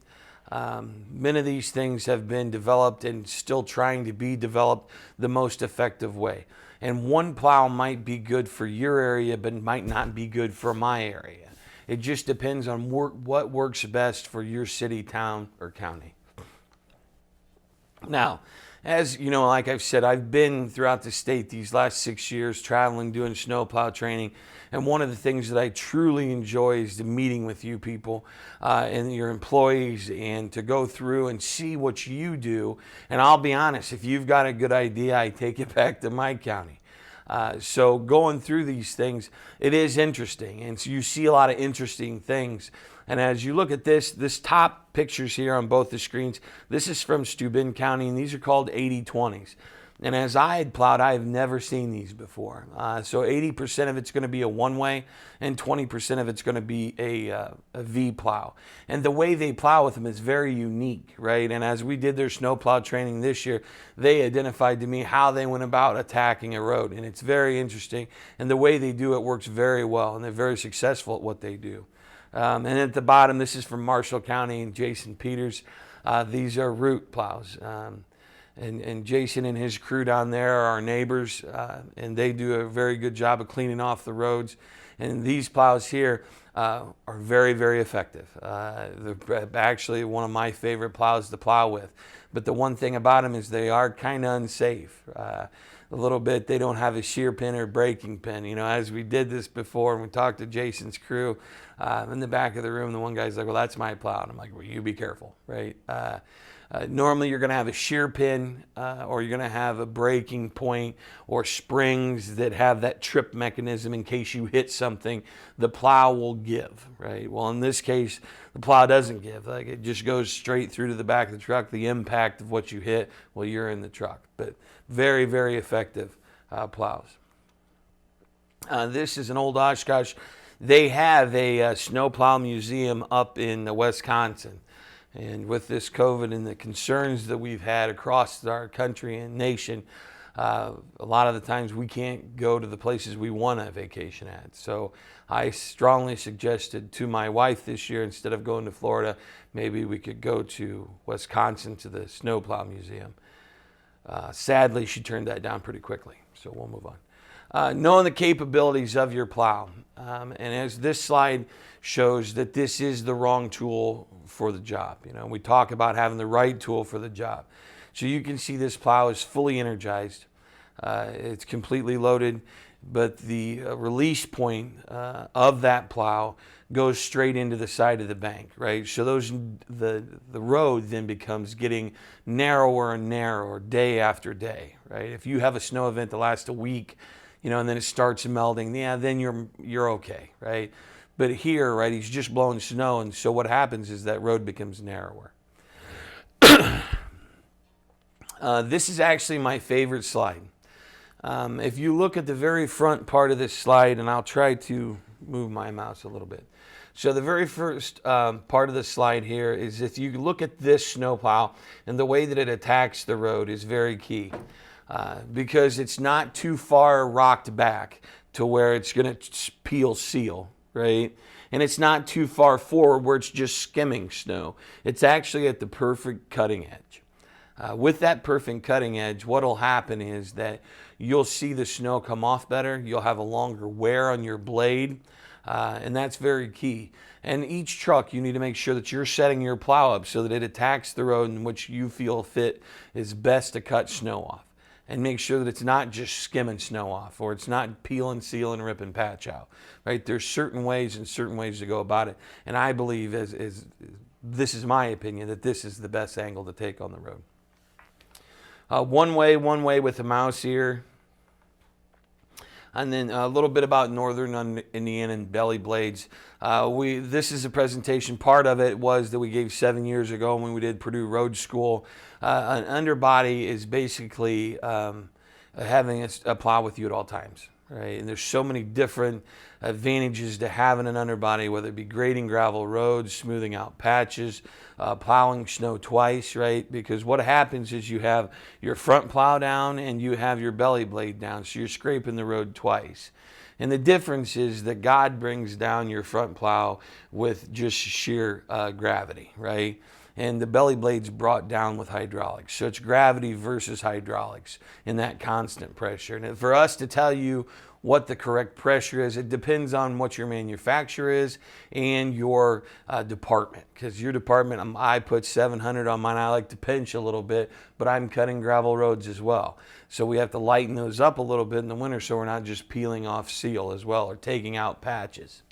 Many of these things have been developed and still trying to be developed the most effective way. And one plow might be good for your area, but might not be good for my area. It just depends on what works best for your city, town, or county. Now, as you know, like I've said, I've been throughout the state these last 6 years traveling, doing snowplow training. And one of the things that I truly enjoy is the meeting with you people and your employees, and to go through and see what you do. And I'll be honest, if you've got a good idea, I take it back to my county. So going through these things, it is interesting. And so you see a lot of interesting things. And as you look at this top pictures here on both the screens, this is from Steuben County, and these are called 80/20s. And as I had plowed, I have never seen these before. So 80% of it's going to be a one-way, and 20% of it's going to be a V plow. And the way they plow with them is very unique, right? And as we did their snowplow training this year, they identified to me how they went about attacking a road. And it's very interesting. And the way they do it works very well, and they're very successful at what they do. And at the bottom, this is from Marshall County and Jason Peters. These are root plows. And Jason and his crew down there are our neighbors, and they do a very good job of cleaning off the roads. And these plows here are very, very effective. They're actually one of my favorite plows to plow with. But the one thing about them is they are kind of unsafe. A little bit, they don't have a shear pin or braking pin. You know, as we did this before, and we talked to Jason's crew in the back of the room, the one guy's like, well, that's my plow. And I'm like, well, you be careful, right? Normally you're going to have a shear pin or you're going to have a braking point or springs that have that trip mechanism in case you hit something. The plow will give, right? Well, in this case, the plow doesn't give. Like, it just goes straight through to the back of the truck. The impact of what you hit while you're in the truck. But very, very effective plows. This is an old Oshkosh. They have a snowplow museum up in Wisconsin. And with this COVID and the concerns that we've had across our country and nation, a lot of the times we can't go to the places we want to vacation at. So I strongly suggested to my wife this year, instead of going to Florida, maybe we could go to Wisconsin to the Snowplow Museum. Sadly, she turned that down pretty quickly, so we'll move on. Knowing the capabilities of your plow. And as this slide shows, that this is the wrong tool for the job. You know, we talk about having the right tool for the job. So you can see this plow is fully energized. It's completely loaded, but the release point of that plow goes straight into the side of the bank, right? So the road then becomes getting narrower and narrower day after day, right? If you have a snow event that lasts a week, you know, and then it starts melting, yeah, then you're okay, right? But here, right, he's just blowing snow, and so what happens is that road becomes narrower. This is actually my favorite slide. If you look at the very front part of this slide, and I'll try to move my mouse a little bit. So the very first part of the slide here is, if you look at this snowplow and the way that it attacks the road is very key. Because it's not too far rocked back to where it's going to peel seal, right? And it's not too far forward where it's just skimming snow. It's actually at the perfect cutting edge. With that perfect cutting edge, what will happen is that you'll see the snow come off better. You'll have a longer wear on your blade, and that's very key. And each truck, you need to make sure that you're setting your plow up so that it attacks the road in which you feel fit is best to cut snow off. And make sure that it's not just skimming snow off, or it's not peeling, sealing, ripping patch out, right? There's certain ways to go about it. And I believe, this is my opinion, that this is the best angle to take on the road. One way with the mouse here. And then a little bit about Northern Indiana and belly blades. This is a presentation. Part of it was that we gave 7 years ago when we did Purdue Road School. An underbody is basically having a plow with you at all times. right? And there's so many different advantages to having an underbody, whether it be grading gravel roads, smoothing out patches, plowing snow twice, right? Because what happens is you have your front plow down and you have your belly blade down, so you're scraping the road twice. And the difference is that God brings down your front plow with just sheer gravity, right? And the belly blade's brought down with hydraulics. So it's gravity versus hydraulics in that constant pressure. And for us to tell you what the correct pressure is, it depends on what your manufacturer is and your department. Because your department, I put 700 on mine. I like to pinch a little bit, but I'm cutting gravel roads as well. So we have to lighten those up a little bit in the winter so we're not just peeling off seal as well or taking out patches.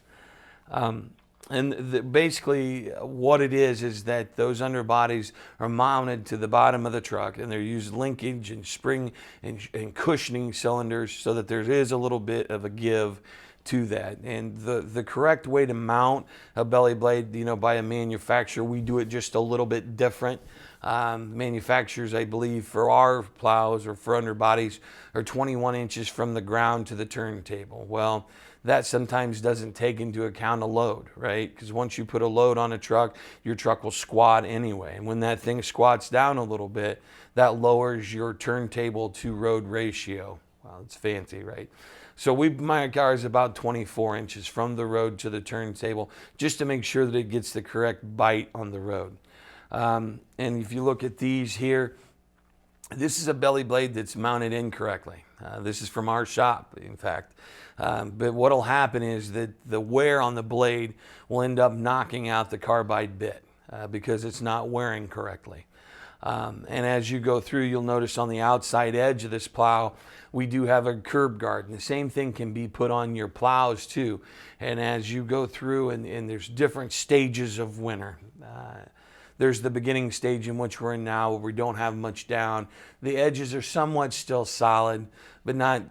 Basically what it is that those underbodies are mounted to the bottom of the truck, and they're used linkage and spring and cushioning cylinders so that there is a little bit of a give to that. And the correct way to mount a belly blade, by a manufacturer, we do it just a little bit different. Manufacturers, I believe, for our plows or for underbodies are 21 inches from the ground to the turntable. Well, that sometimes doesn't take into account a load, right? Because once you put a load on a truck, your truck will squat anyway. And when that thing squats down a little bit, that lowers your turntable to road ratio. Wow, it's fancy, right? So my car is about 24 inches from the road to the turntable, just to make sure that it gets the correct bite on the road. And if you look at these here, this is a belly blade that's mounted incorrectly. This is from our shop, in fact. But what will happen is that the wear on the blade will end up knocking out the carbide bit because it's not wearing correctly. And as you go through, you'll notice on the outside edge of this plow, we do have a curb guard. And the same thing can be put on your plows too. And as you go through, and there's different stages of winter. There's the beginning stage in which we're in now, where we don't have much down. The edges are somewhat still solid, but not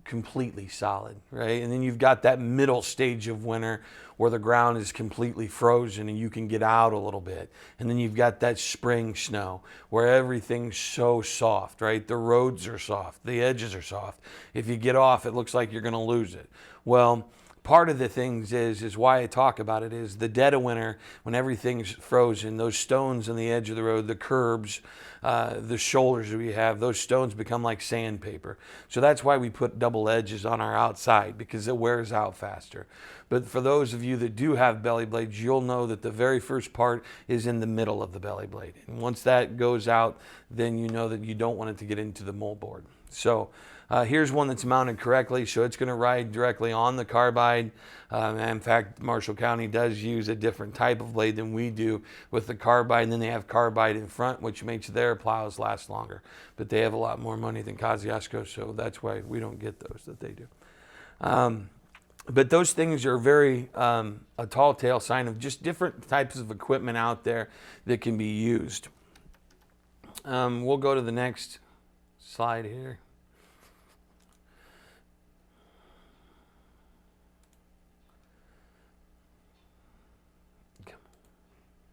completely solid, right? And then you've got that middle stage of winter where the ground is completely frozen and you can get out a little bit. And then you've got that spring snow where everything's so soft, right? The roads are soft, the edges are soft. If you get off, it looks like you're going to lose it. Well, part of the things is why I talk about it is the dead of winter, when everything's frozen, those stones on the edge of the road, the curbs, the shoulders that we have, those stones become like sandpaper. So that's why we put double edges on our outside, because it wears out faster. But for those of you that do have belly blades, you'll know that the very first part is in the middle of the belly blade. And once that goes out, then you know that you don't want it to get into the moldboard. So here's one that's mounted correctly, so it's going to ride directly on the carbide. In fact, Marshall County does use a different type of blade than we do with the carbide, and then they have carbide in front, which makes their plows last longer. But they have a lot more money than Kosciuszko, so that's why we don't get those that they do. But those things are very a tall tale sign of just different types of equipment out there that can be used. We'll go to the next slide here.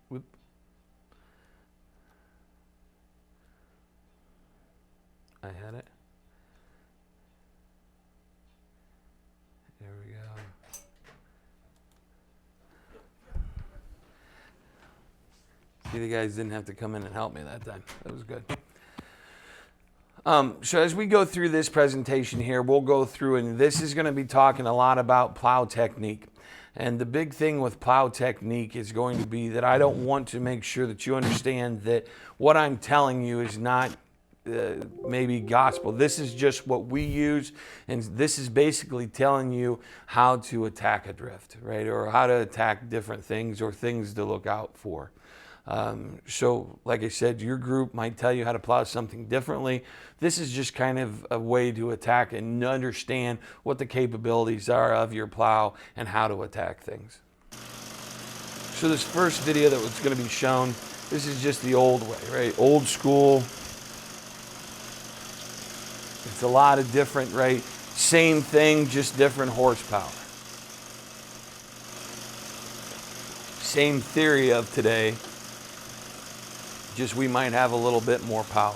Whoop. I had it. There we go. See, the guys didn't have to come in and help me that time. That was good. So as we go through this presentation here, we'll go through, and this is going to be talking a lot about plow technique. And the big thing with plow technique is going to be that I don't want to make sure that you understand that what I'm telling you is not maybe gospel. This is just what we use, and this is basically telling you how to attack a drift, right? Or how to attack different things or things to look out for. So like I said, your group might tell you how to plow something differently. This is just kind of a way to attack and understand what the capabilities are of your plow and how to attack things. So this first video that was going to be shown, this is just the old way, right? Old school. It's a lot of different, right? Same thing, just different horsepower. Same theory of today. Just we might have a little bit more power.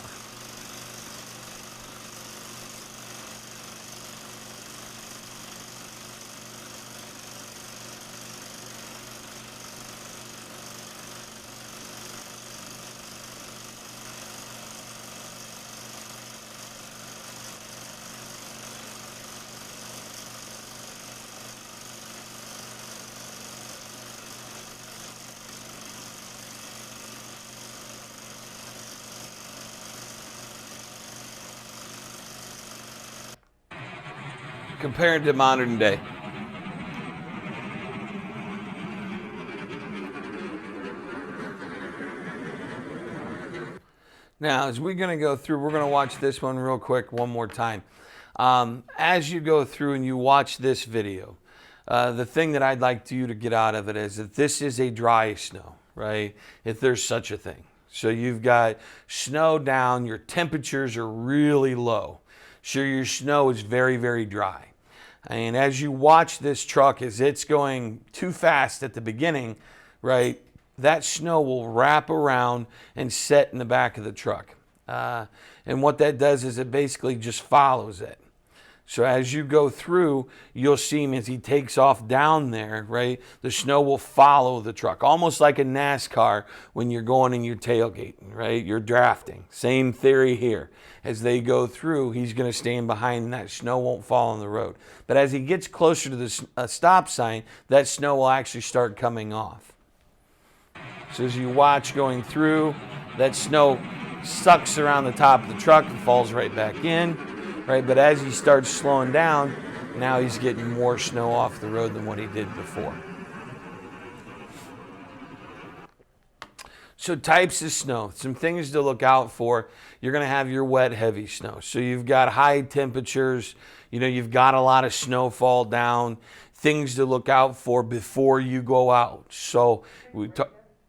compared to modern day. Now, as we're going to go through, we're going to watch this one real quick one more time. As you go through and you watch this video, the thing that I'd like you to get out of it is that this is a dry snow, right? If there's such a thing. So you've got snow down, your temperatures are really low. So your snow is very, very dry. And as you watch this truck, as it's going too fast at the beginning, right, that snow will wrap around and set in the back of the truck. And what that does is it basically just follows it. So as you go through, you'll see him as he takes off down there, right? The snow will follow the truck, almost like a NASCAR when you're going and you're tailgating, right? You're drafting. Same theory here. As they go through, he's going to stand behind and that snow won't fall on the road. But as he gets closer to the stop sign, that snow will actually start coming off. So as you watch going through, that snow sucks around the top of the truck and falls right back in. Right, but as he starts slowing down, now he's getting more snow off the road than what he did before. So types of snow, some things to look out for. You're going to have your wet, heavy snow. So you've got high temperatures, you've got a lot of snowfall down, things to look out for before you go out. So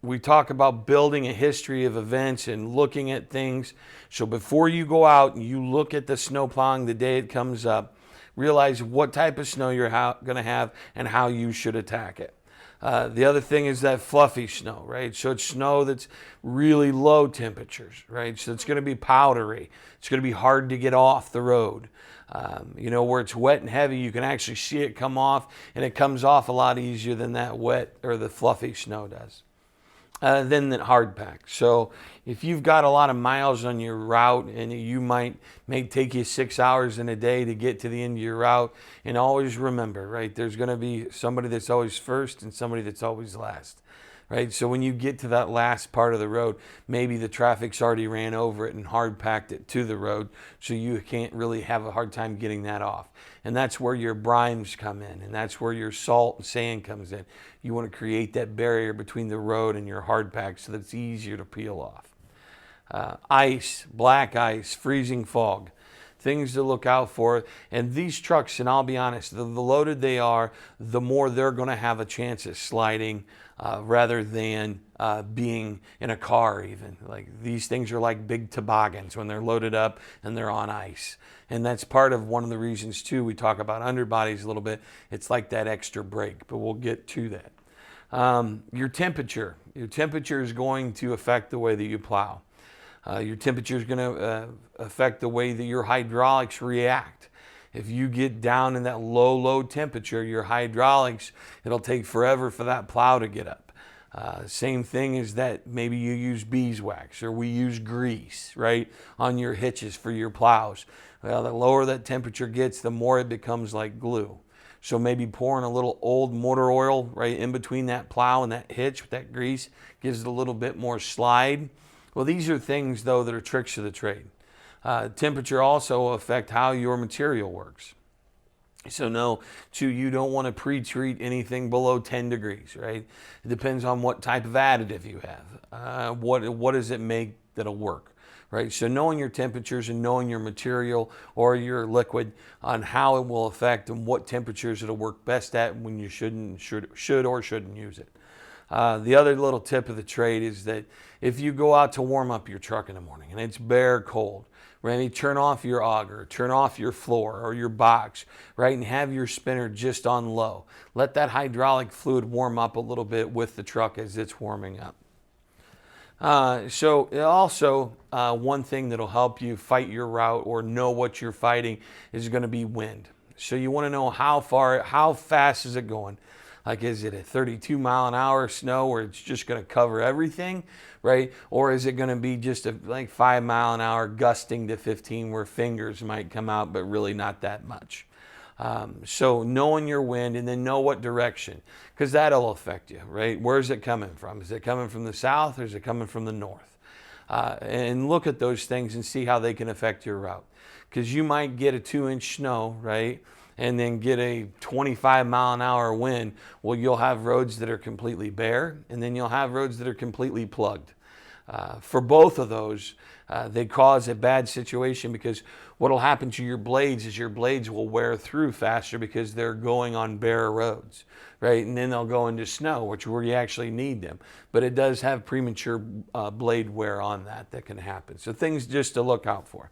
we talk about building a history of events and looking at things. So before you go out and you look at the snow plowing the day it comes up, realize what type of snow you're going to have and how you should attack it. The other thing is that fluffy snow, right? So it's snow that's really low temperatures, right? So it's going to be powdery. It's going to be hard to get off the road. Where it's wet and heavy, you can actually see it come off, and it comes off a lot easier than that wet or the fluffy snow does. Than the hard pack. So if you've got a lot of miles on your route and may take you 6 hours in a day to get to the end of your route, and always remember, right, there's going to be somebody that's always first and somebody that's always last. Right, so when you get to that last part of the road, maybe the traffic's already ran over it and hard packed it to the road, so you can't really have a hard time getting that off. And that's where your brimes come in, and that's where your salt and sand comes in. You want to create that barrier between the road and your hard pack so that it's easier to peel off. Ice, black ice, freezing fog. Things to look out for. And these trucks, and I'll be honest, the loaded they are, the more they're going to have a chance at sliding rather than being in a car even. Like these things are like big toboggans when they're loaded up and they're on ice. And that's part of one of the reasons too, we talk about underbodies a little bit. It's like that extra brake, but we'll get to that. Your temperature is going to affect the way that you plow. Your temperature is going to affect the way that your hydraulics react. If you get down in that low temperature, your hydraulics, it'll take forever for that plow to get up. Same thing is that maybe you use beeswax or we use grease, right, on your hitches for your plows. Well, the lower that temperature gets, the more it becomes like glue. So maybe pouring a little old motor oil right in between that plow and that hitch with that grease gives it a little bit more slide. Well, these are things, though, that are tricks of the trade. Temperature also will affect how your material works. So no, you don't want to pre-treat anything below 10 degrees, right? It depends on what type of additive you have. What does it make that'll work, right? So knowing your temperatures and knowing your material or your liquid on how it will affect and what temperatures it'll work best at when you should or shouldn't use it. The other little tip of the trade is that if you go out to warm up your truck in the morning and it's bare cold, right, turn off your auger, turn off your floor or your box, right, and have your spinner just on low. Let that hydraulic fluid warm up a little bit with the truck as it's warming up. So also one thing that'll help you fight your route or know what you're fighting is going to be wind. So you want to know how fast is it going? Like, is it a 32 mile an hour snow where it's just going to cover everything, right? Or is it going to be just like 5 mile an hour gusting to 15 where fingers might come out, but really not that much. So knowing your wind and then know what direction, because that'll affect you, right? Where's it coming from? Is it coming from the south or is it coming from the north? And look at those things and see how they can affect your route. Because you might get a 2-inch snow, right? and then get a 25-mile-an-hour wind, well, you'll have roads that are completely bare, and then you'll have roads that are completely plugged. For both of those, they cause a bad situation, because what will happen to your blades is your blades will wear through faster because they're going on bare roads, right? And then they'll go into snow, which where you actually need them. But it does have premature blade wear on that can happen. So things just to look out for.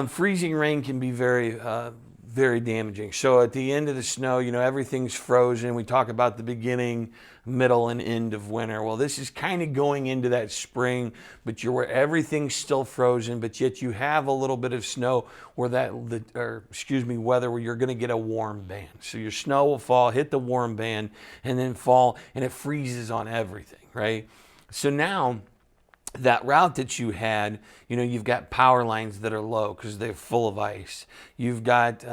Freezing rain can be very damaging. So at the end of the snow, everything's frozen. We talk about the beginning, middle, and end of winter. Well, this is kind of going into that spring, but where everything's still frozen, but yet you have a little bit of snow weather where you're going to get a warm band. So your snow will fall, hit the warm band, and then fall, and it freezes on everything, right? So now, that route that you had, you've got power lines that are low because they're full of ice. You've got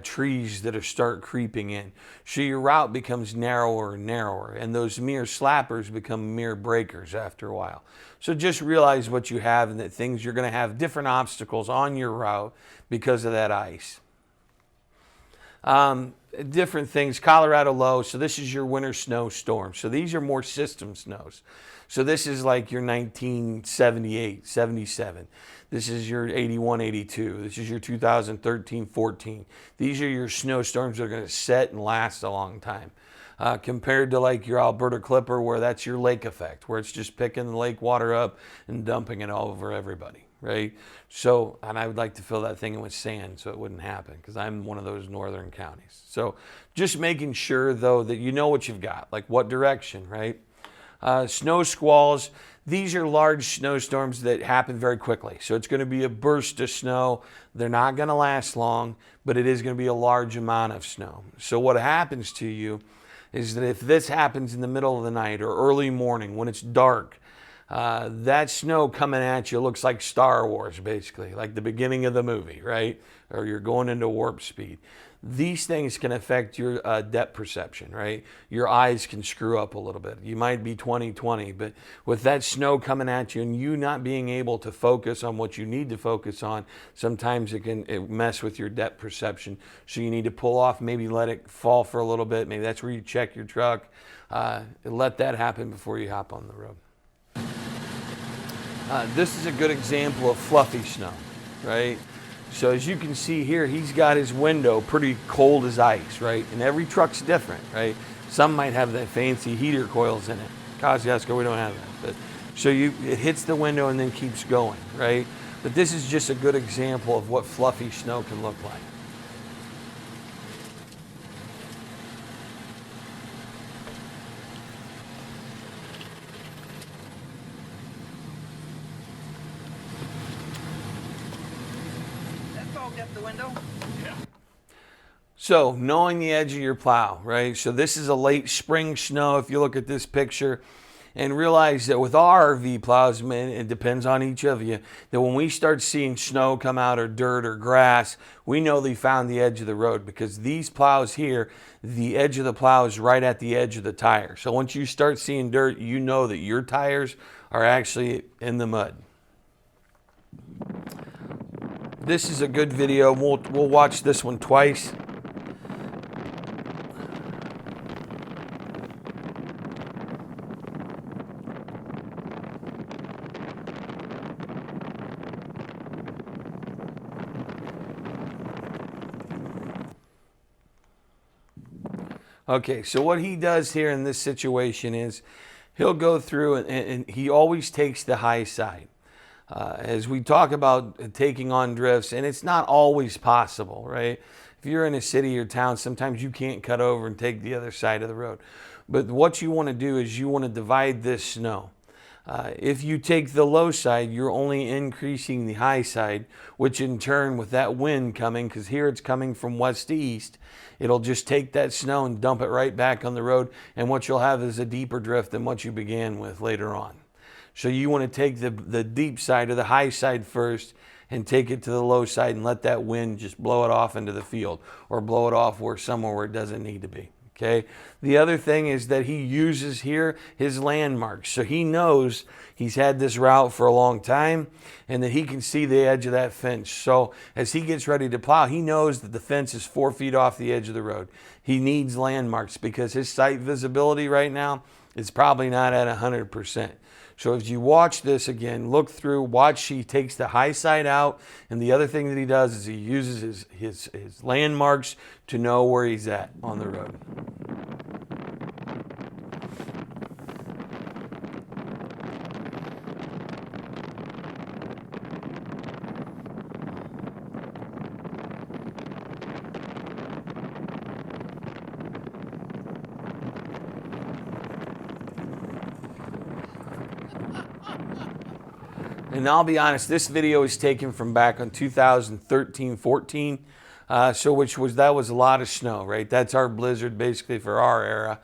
trees that start creeping in. So your route becomes narrower and narrower, and those mere slappers become mere breakers after a while. So just realize what you have, and that you're going to have different obstacles on your route because of that ice. Different things, Colorado low. So this is your winter snowstorm. So these are more system snows. So this is like your 1978, 77. This is your 81, 82. This is your 2013, 14. These are your snowstorms that are going to set and last a long time. Compared to like your Alberta Clipper, where that's your lake effect, where it's just picking the lake water up and dumping it all over everybody, right? So, and I would like to fill that thing in with sand so it wouldn't happen, because I'm one of those northern counties. So just making sure, though, that you know what you've got, like what direction, right? Snow squalls, these are large snowstorms that happen very quickly. So it's going to be a burst of snow. They're not going to last long, but it is going to be a large amount of snow. So what happens to you is that if this happens in the middle of the night or early morning when it's dark, that snow coming at you looks like Star Wars, basically, like the beginning of the movie, right? Or you're going into warp speed. These things can affect your depth perception, right? Your eyes can screw up a little bit. You might be 20/20, but with that snow coming at you and you not being able to focus on what you need to focus on, sometimes it mess with your depth perception. So you need to pull off, maybe let it fall for a little bit. Maybe that's where you check your truck. Let that happen before you hop on the road. This is a good example of fluffy snow, right? So as you can see here, he's got his window pretty cold as ice, right? And every truck's different, right? Some might have that fancy heater coils in it. Kosciuszko, we don't have that. But so it hits the window and then keeps going, right? But this is just a good example of what fluffy snow can look like. Get the window? Yeah. So knowing the edge of your plow, right? So this is a late spring snow if you look at this picture, and realize that with our RV plows, man, it depends on each of you, that when we start seeing snow come out or dirt or grass, we know they found the edge of the road, because these plows here, the edge of the plow is right at the edge of the tire. So once you start seeing dirt, you know that your tires are actually in the mud. This is a good video. We'll watch this one twice. Okay, so what he does here in this situation is he'll go through and he always takes the high side. As we talk about taking on drifts, and it's not always possible, right? If you're in a city or town, sometimes you can't cut over and take the other side of the road. But what you want to do is you want to divide this snow. If you take the low side, you're only increasing the high side, which in turn, with that wind coming, because here it's coming from west to east, it'll just take that snow and dump it right back on the road. And what you'll have is a deeper drift than what you began with later on. So you want to take the deep side or the high side first and take it to the low side and let that wind just blow it off into the field or blow it off somewhere where it doesn't need to be. Okay. The other thing is that he uses here his landmarks. So he knows he's had this route for a long time and that he can see the edge of that fence. So as he gets ready to plow, he knows that the fence is 4 feet off the edge of the road. He needs landmarks because his sight visibility right now is probably not at 100%. So as you watch this again, look through, watch, he takes the high side out. And the other thing that he does is he uses his landmarks to know where he's at on the road. And I'll be honest, this video is taken from back on 2013-14, that was a lot of snow, right? That's our blizzard basically for our era.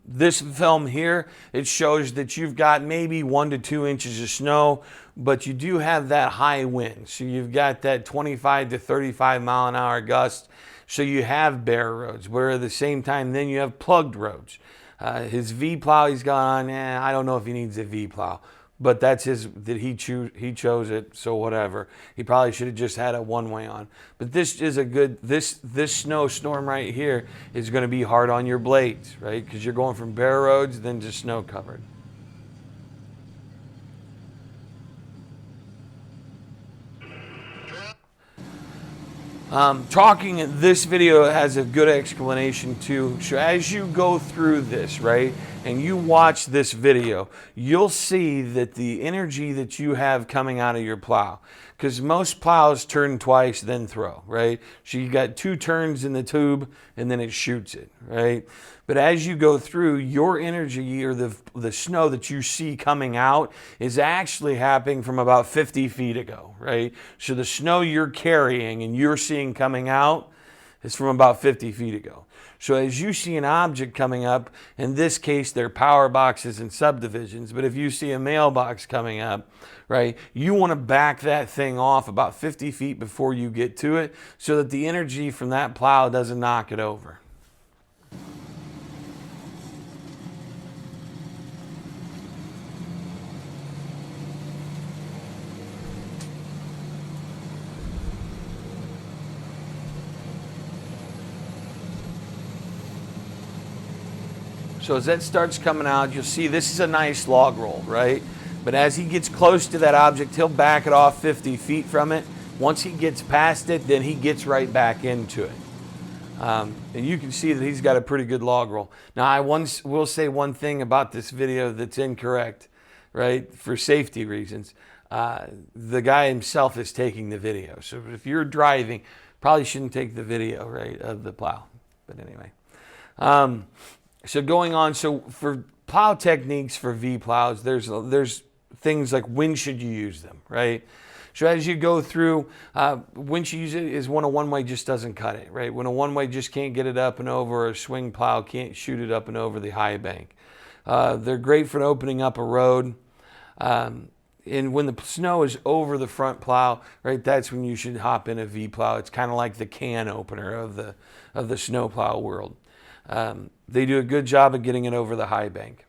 This film here, it shows that you've got maybe 1 to 2 inches of snow, but you do have that high wind. So you've got that 25 to 35 mile an hour gust. So you have bare roads, where at the same time then you have plugged roads. His V-plow he's got on, I don't know if he needs a V-plow. But that's he chose it, so whatever. He probably should have just had a one-way on. But this is a good, this snowstorm right here is going to be hard on your blades, right? Because you're going from bare roads then to snow covered. This video has a good explanation too. So as you go through this, right, and you watch this video, you'll see that the energy that you have coming out of your plow, because most plows turn twice, then throw, right? So you got 2 turns in the tube and then it shoots it, right? But as you go through, your energy or the snow that you see coming out is actually happening from about 50 feet ago, right? So the snow you're carrying and you're seeing coming out is from about 50 feet ago. So as you see an object coming up, in this case, they're power boxes and subdivisions, but if you see a mailbox coming up, right, you want to back that thing off about 50 feet before you get to it so that the energy from that plow doesn't knock it over. So as that starts coming out, you'll see this is a nice log roll, right? But as he gets close to that object, he'll back it off 50 feet from it. Once he gets past it, then he gets right back into it. And you can see that he's got a pretty good log roll. Now, I will say one thing about this video that's incorrect, right? For safety reasons. The guy himself is taking the video. So if you're driving, probably shouldn't take the video, right, of the plow. But anyway. So going on, so for plow techniques for V-plows, there's things like when should you use them, right? So as you go through, when you use it is when a one-way just doesn't cut it, right? When a one-way just can't get it up and over, or a swing plow can't shoot it up and over the high bank. They're great for opening up a road. And when the snow is over the front plow, right, that's when you should hop in a V-plow. It's kind of like the can opener of the snowplow world. They do a good job of getting it over the high bank.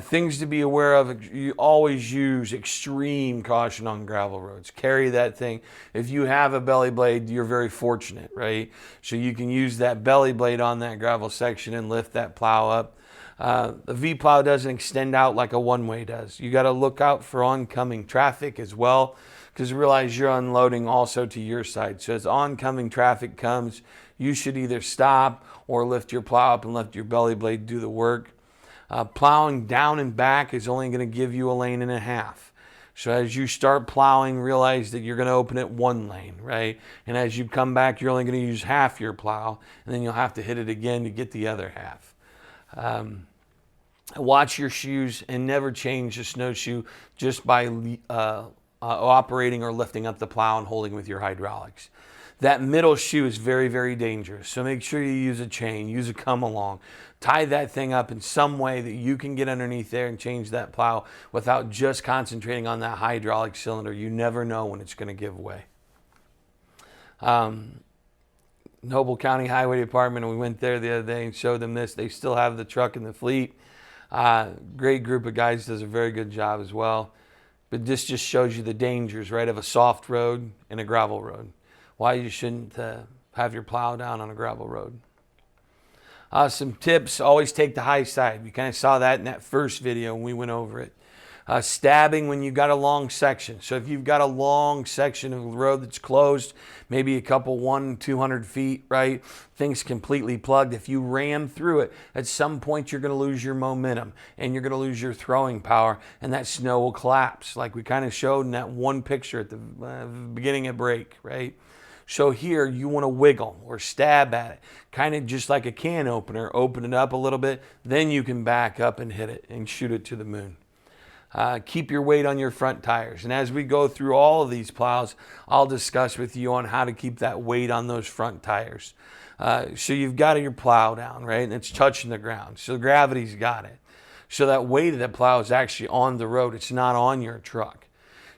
Things to be aware of, you always use extreme caution on gravel roads. Carry that thing. If you have a belly blade, you're very fortunate, right? So you can use that belly blade on that gravel section and lift that plow up. The V-plow doesn't extend out like a one-way does. You got to look out for oncoming traffic as well, because realize you're unloading also to your side. So as oncoming traffic comes, you should either stop or lift your plow up and let your belly blade do the work. Plowing down and back is only going to give you a lane and a half. So as you start plowing, realize that you're going to open it 1 lane, right? And as you come back, you're only going to use half your plow, and then you'll have to hit it again to get the other half. Watch your shoes and never change the snowshoe just by operating or lifting up the plow and holding with your hydraulics. That middle shoe is very, very dangerous. So make sure you use a chain, use a come along. Tie that thing up in some way that you can get underneath there and change that plow without just concentrating on that hydraulic cylinder. You never know when it's going to give way. Noble County Highway Department, and we went there the other day and showed them this. They still have the truck in the fleet. Great group of guys, does a very good job as well. But this just shows you the dangers, right, of a soft road and a gravel road. Why you shouldn't have your plow down on a gravel road. Some tips: always take the high side. We kind of saw that in that first video when we went over it. Stabbing when you've got a long section. So if you've got a long section of the road that's closed, maybe a couple 100-200 feet, right? Things completely plugged. If you ram through it, at some point you're going to lose your momentum and you're going to lose your throwing power, and that snow will collapse, like we kind of showed in that one picture at the beginning of break, right? So here you want to wiggle or stab at it, kind of just like a can opener. Open it up a little bit, then you can back up and hit it and shoot it to the moon. Keep your weight on your front tires. And as we go through all of these plows, I'll discuss with you on how to keep that weight on those front tires. So you've got your plow down, right? And it's touching the ground. So gravity's got it. So that weight of that plow is actually on the road. It's not on your truck.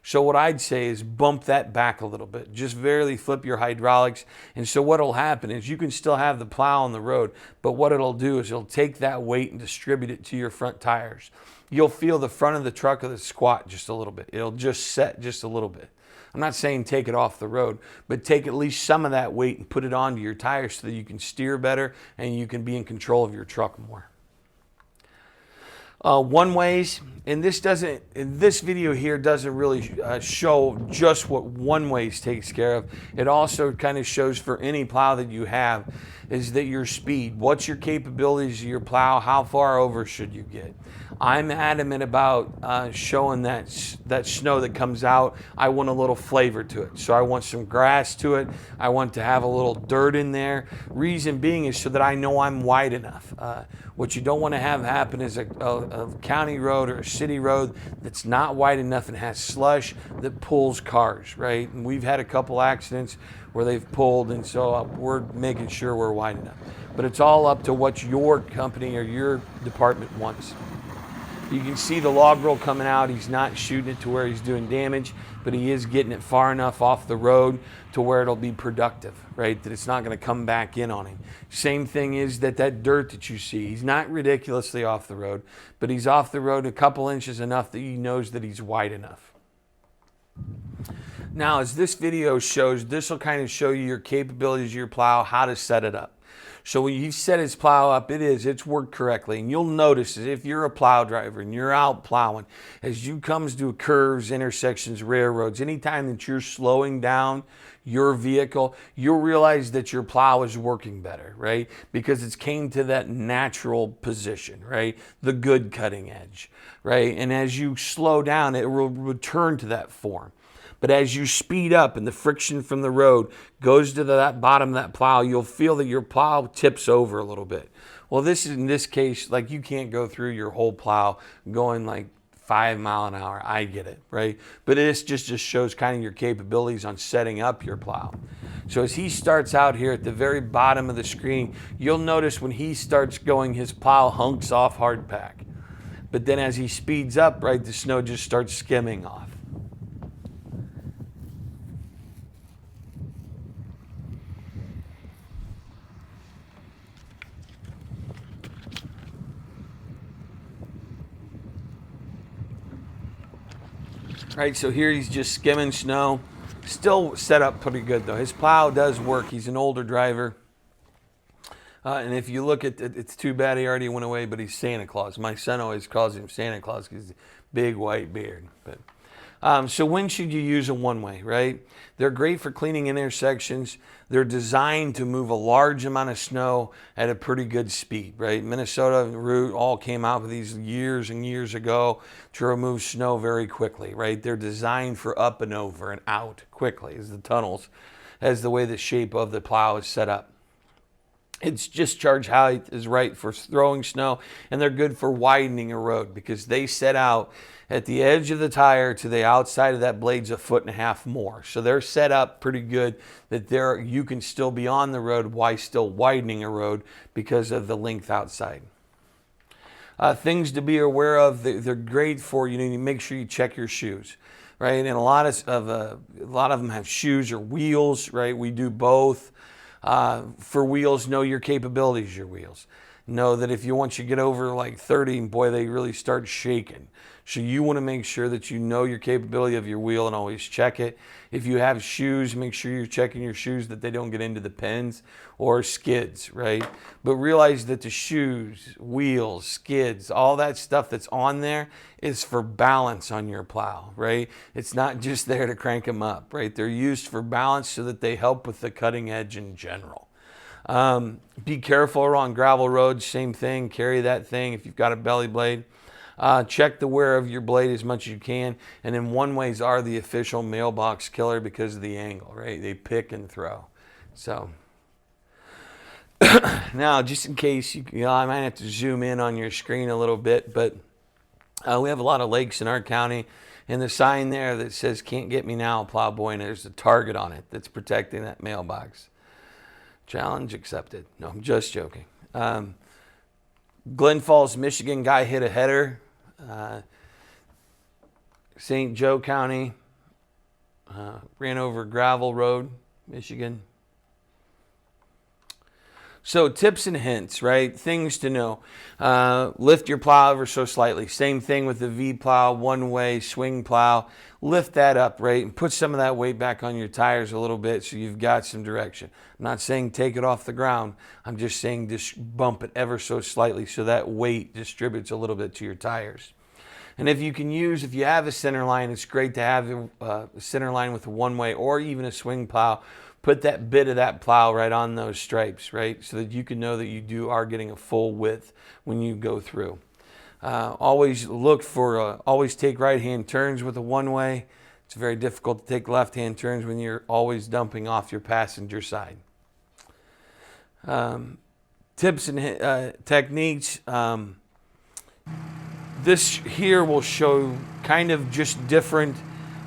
So what I'd say is bump that back a little bit. Just barely flip your hydraulics. And so what will happen is you can still have the plow on the road, but what it'll do is it'll take that weight and distribute it to your front tires. You'll feel the front of the truck of the squat just a little bit. It'll just set just a little bit. I'm not saying take it off the road, but take at least some of that weight and put it onto your tires so that you can steer better and you can be in control of your truck more. One ways, and this video here doesn't really show just what one ways takes care of. It also kind of shows for any plow that you have is that your speed, what's your capabilities of your plow, how far over should you get. I'm adamant about showing that snow that comes out. I want a little flavor to it. So I want some grass to it. I want to have a little dirt in there. Reason being is so that I know I'm wide enough. What you don't want to have happen is a county road or a city road that's not wide enough and has slush that pulls cars, right? And we've had a couple accidents where they've pulled, and so we're making sure we're wide enough. But it's all up to what your company or your department wants. You can see the log roll coming out. He's not shooting it to where he's doing damage, but he is getting it far enough off the road to where it'll be productive, right? That it's not going to come back in on him. Same thing is that dirt that you see, he's not ridiculously off the road, but he's off the road a couple inches enough that he knows that he's wide enough. Now, as this video shows, this will kind of show you your capabilities of your plow, how to set it up. So when you set his plow up, it's worked correctly. And you'll notice if you're a plow driver and you're out plowing, as you comes to curves, intersections, railroads, anytime that you're slowing down your vehicle, you'll realize that your plow is working better, right? Because it's came to that natural position, right? The good cutting edge, right? And as you slow down, it will return to that form. But as you speed up and the friction from the road goes to that bottom of that plow, you'll feel that your plow tips over a little bit. Well, in this case, like you can't go through your whole plow going like 5 miles an hour. I get it, right? But this just shows kind of your capabilities on setting up your plow. So as he starts out here at the very bottom of the screen, you'll notice when he starts going, his plow hunks off hard pack. But then as he speeds up, right, the snow just starts skimming off. Right, so here he's just skimming snow. Still set up pretty good though. His plow does work. He's an older driver. And if you look at it, it's too bad he already went away, but he's Santa Claus. My son always calls him Santa Claus because he's a big white beard. But so when should you use a one-way, right? They're great for cleaning intersections. They're designed to move a large amount of snow at a pretty good speed, right? Minnesota and Root all came out with these years and years ago to remove snow very quickly, right? They're designed for up and over and out quickly as the tunnels, as the way the shape of the plow is set up. Its discharge height is right for throwing snow, and they're good for widening a road because they set out at the edge of the tire to the outside of that blade's 1.5 feet more. So they're set up pretty good that you can still be on the road while still widening a road because of the length outside. Things to be aware of, they're great for, you make sure you check your shoes, right? And a lot of them have shoes or wheels, right? We do both. For wheels, know your capabilities, your wheels. Know that if you once you get over like 30, boy, they really start shaking. So you want to make sure that you know your capability of your wheel and always check it. If you have shoes, make sure you're checking your shoes that they don't get into the pins or skids, right? But realize that the shoes, wheels, skids, all that stuff that's on there is for balance on your plow, right? It's not just there to crank them up, right? They're used for balance so that they help with the cutting edge in general. Be careful on gravel roads, same thing, carry that thing if you've got a belly blade. Check the wear of your blade as much as you can. And then one-ways are the official mailbox killer because of the angle, right? They pick and throw. So now, just in case, I might have to zoom in on your screen a little bit, but we have a lot of lakes in our county. And the sign there that says, "Can't get me now, plowboy," and there's a target on it that's protecting that mailbox. Challenge accepted. No, I'm just joking. Glen Falls, Michigan, guy hit a header. St. Joe County, ran over gravel road, Michigan. So tips and hints, right? Things to know. Lift your plow ever so slightly. Same thing with the V plow, one-way swing plow. Lift that up, right? And put some of that weight back on your tires a little bit so you've got some direction. I'm not saying take it off the ground. I'm just saying just bump it ever so slightly so that weight distributes a little bit to your tires. And if you have a center line, it's great to have a center line with a one-way or even a swing plow. Put that bit of that plow right on those stripes, right? So that you can know that you are getting a full width when you go through. Always take right-hand turns with a one-way. It's very difficult to take left-hand turns when you're always dumping off your passenger side. Tips and techniques. This here will show kind of just different.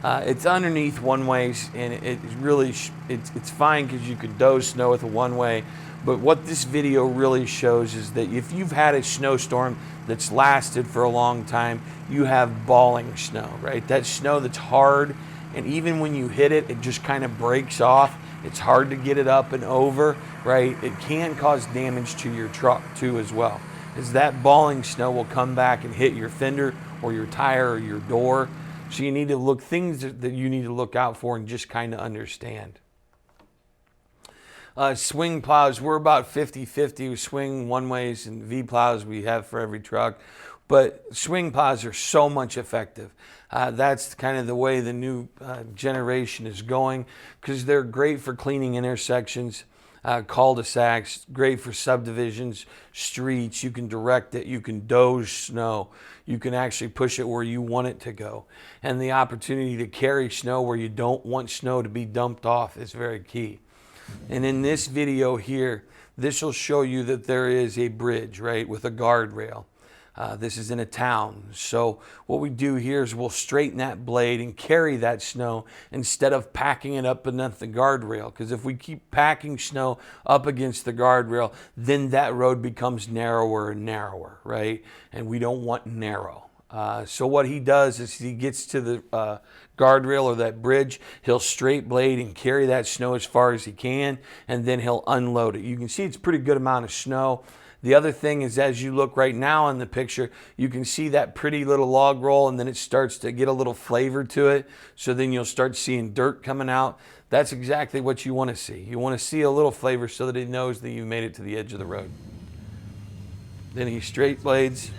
It's underneath one-ways, and it's fine because you could doze snow with a one-way. But what this video really shows is that if you've had a snowstorm that's lasted for a long time, you have balling snow, right? That snow that's hard, and even when you hit it, it just kind of breaks off. It's hard to get it up and over, right? It can cause damage to your truck too as well, as that balling snow will come back and hit your fender or your tire or your door. So you need to look, things that you need to look out for and just kind of understand. Swing plows, we're about 50-50 with swing one-ways and V plows we have for every truck. But swing plows are so much effective. That's kind of the way the new generation is going, because they're great for cleaning intersections, cul-de-sacs, great for subdivisions, streets. You can direct it, you can doze snow, you can actually push it where you want it to go. And the opportunity to carry snow where you don't want snow to be dumped off is very key. And in this video here, this will show you that there is a bridge, right, with a guardrail. This is in a town. So what we do here is we'll straighten that blade and carry that snow instead of packing it up against the guardrail. Because if we keep packing snow up against the guardrail, then that road becomes narrower and narrower, right? And we don't want narrow. So what he does is he gets to the guardrail or that bridge, he'll straight blade and carry that snow as far as he can, and then he'll unload it. You can see it's a pretty good amount of snow. The other thing is, as you look right now in the picture, you can see that pretty little log roll, and then it starts to get a little flavor to it. So then you'll start seeing dirt coming out. That's exactly what you want to see. You want to see a little flavor so that it knows that you made it to the edge of the road. Then he straight blades.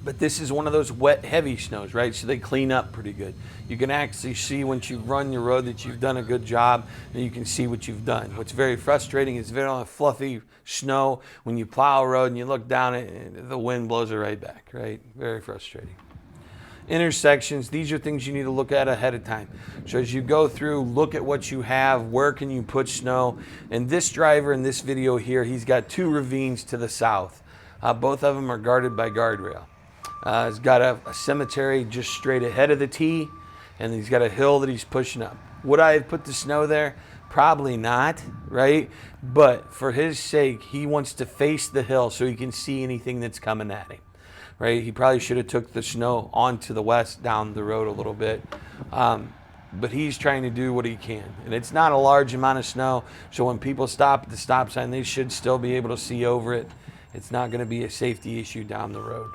But this is one of those wet, heavy snows, right? So they clean up pretty good. You can actually see once you run your road that you've done a good job, and you can see what you've done. What's very frustrating is very fluffy snow. When you plow a road and you look down it, the wind blows it right back, right? Very frustrating. Intersections, these are things you need to look at ahead of time. So as you go through, look at what you have, where can you put snow. And this driver in this video here, he's got two ravines to the south. Both of them are guarded by guardrail. He's got a cemetery just straight ahead of the T, and he's got a hill that he's pushing up. Would I have put the snow there? Probably not, right? But for his sake, he wants to face the hill so he can see anything that's coming at him. right? He probably should have took the snow onto the west down the road a little bit. But he's trying to do what he can. And it's not a large amount of snow, so when people stop at the stop sign, they should still be able to see over it. It's not going to be a safety issue down the road.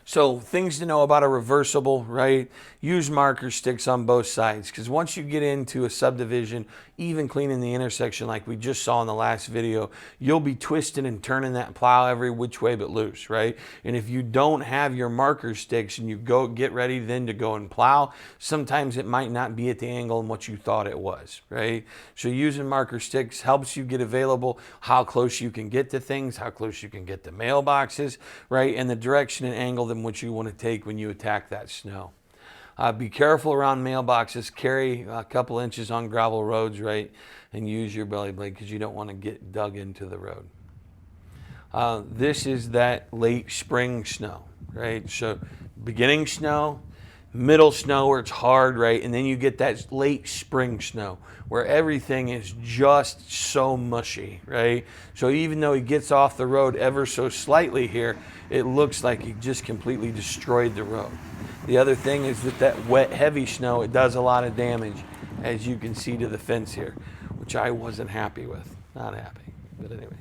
So things to know about a reversible, right? Use marker sticks on both sides, because once you get into a subdivision, even cleaning the intersection like we just saw in the last video, you'll be twisting and turning that plow every which way but loose, right? And if you don't have your marker sticks and you go get ready then to go and plow, sometimes it might not be at the angle in what you thought it was, right? So using marker sticks helps you get available, how close you can get to things, how close you can get to mailboxes, right? And the direction and angle in which you want to take when you attack that snow. Be careful around mailboxes. Carry a couple inches on gravel roads, right? And use your belly blade because you don't want to get dug into the road. This is that late spring snow, right? So beginning snow, middle snow where it's hard, right? And then you get that late spring snow where everything is just so mushy, right? So even though he gets off the road ever so slightly here, it looks like he just completely destroyed the road. The other thing is that wet, heavy snow, it does a lot of damage, as you can see to the fence here, which I wasn't happy with. Not happy, but anyway.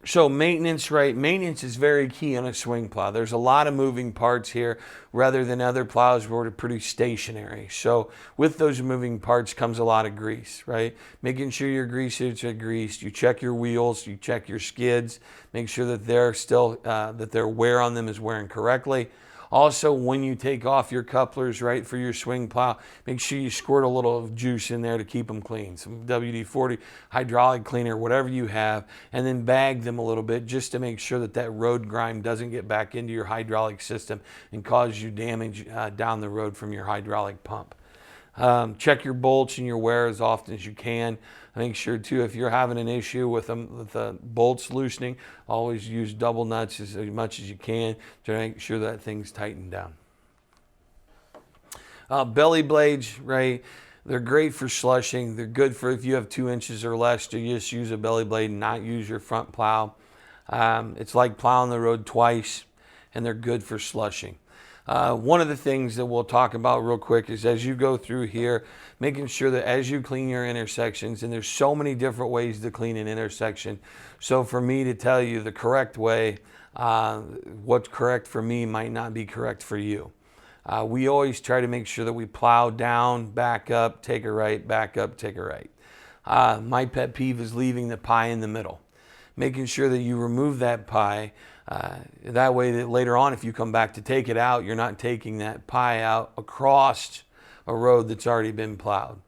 So maintenance, right? Maintenance is very key on a swing plow. There's a lot of moving parts here rather than other plows where they're pretty stationary. So with those moving parts comes a lot of grease, right? Making sure your grease suits are greased. You check your wheels, you check your skids, make sure that they're still, that their wear on them is wearing correctly. Also, when you take off your couplers, right, for your swing plow, make sure you squirt a little juice in there to keep them clean. Some WD-40 hydraulic cleaner, whatever you have, and then bag them a little bit just to make sure that that road grime doesn't get back into your hydraulic system and cause you damage down the road from your hydraulic pump. Check your bolts and your wear as often as you can. Make sure too, if you're having an issue with the bolts loosening, always use double nuts as much as you can to make sure that thing's tightened down. Belly blades, right? They're great for slushing. They're good for if you have 2 inches or less to just use a belly blade and not use your front plow. It's like plowing the road twice, and they're good for slushing. One of the things that we'll talk about real quick is as you go through here, making sure that as you clean your intersections, and there's so many different ways to clean an intersection. So for me to tell you the correct way, what's correct for me might not be correct for you. We always try to make sure that we plow down, back up, take a right, back up, take a right. My pet peeve is leaving the pie in the middle. Making sure that you remove that pie. That way that later on if you come back to take it out, you're not taking that pie out across a road that's already been plowed.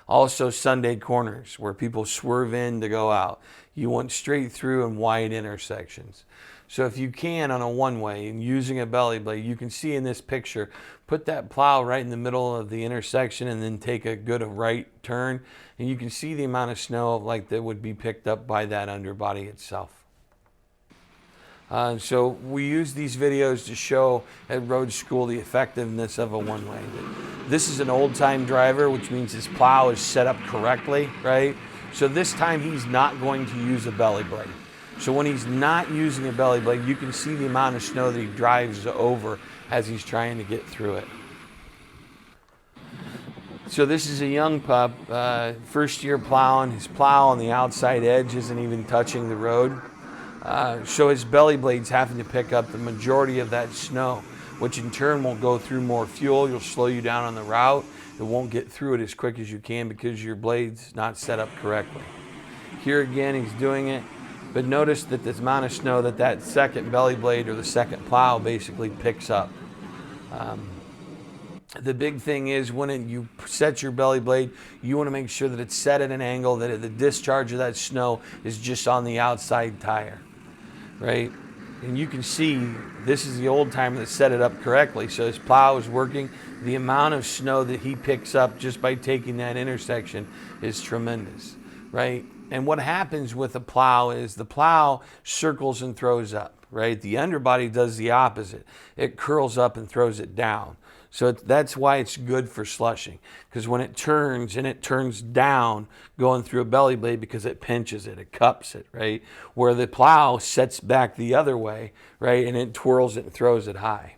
Also Sunday corners where people swerve in to go out. You want straight through and wide intersections. So if you can on a one-way and using a belly blade, you can see in this picture, put that plow right in the middle of the intersection and then take a good right turn. And you can see the amount of snow like that would be picked up by that underbody itself. So we use these videos to show at road school the effectiveness of a one-way. This is an old-time driver, which means his plow is set up correctly, right? So this time he's not going to use a belly blade. So when he's not using a belly blade, you can see the amount of snow that he drives over as he's trying to get through it. So this is a young pup, first year plowing. His plow on the outside edge isn't even touching the road. So his belly blade's having to pick up the majority of that snow, which in turn will go through more fuel. You'll slow you down on the route. It won't get through it as quick as you can because your blade's not set up correctly. Here again, he's doing it, but notice that the amount of snow that second belly blade or the second plow basically picks up. The big thing is when you set your belly blade, you want to make sure that it's set at an angle that the discharge of that snow is just on the outside tire, right? And you can see this is the old timer that set it up correctly. So his plow is working. The amount of snow that he picks up just by taking that intersection is tremendous, right? And what happens with a plow is the plow circles and throws up, right? The underbody does the opposite. It curls up and throws it down. So that's why it's good for slushing, because when it turns, and it turns down going through a belly blade because it pinches it, it cups it, right? Where the plow sets back the other way, right? And it twirls it and throws it high.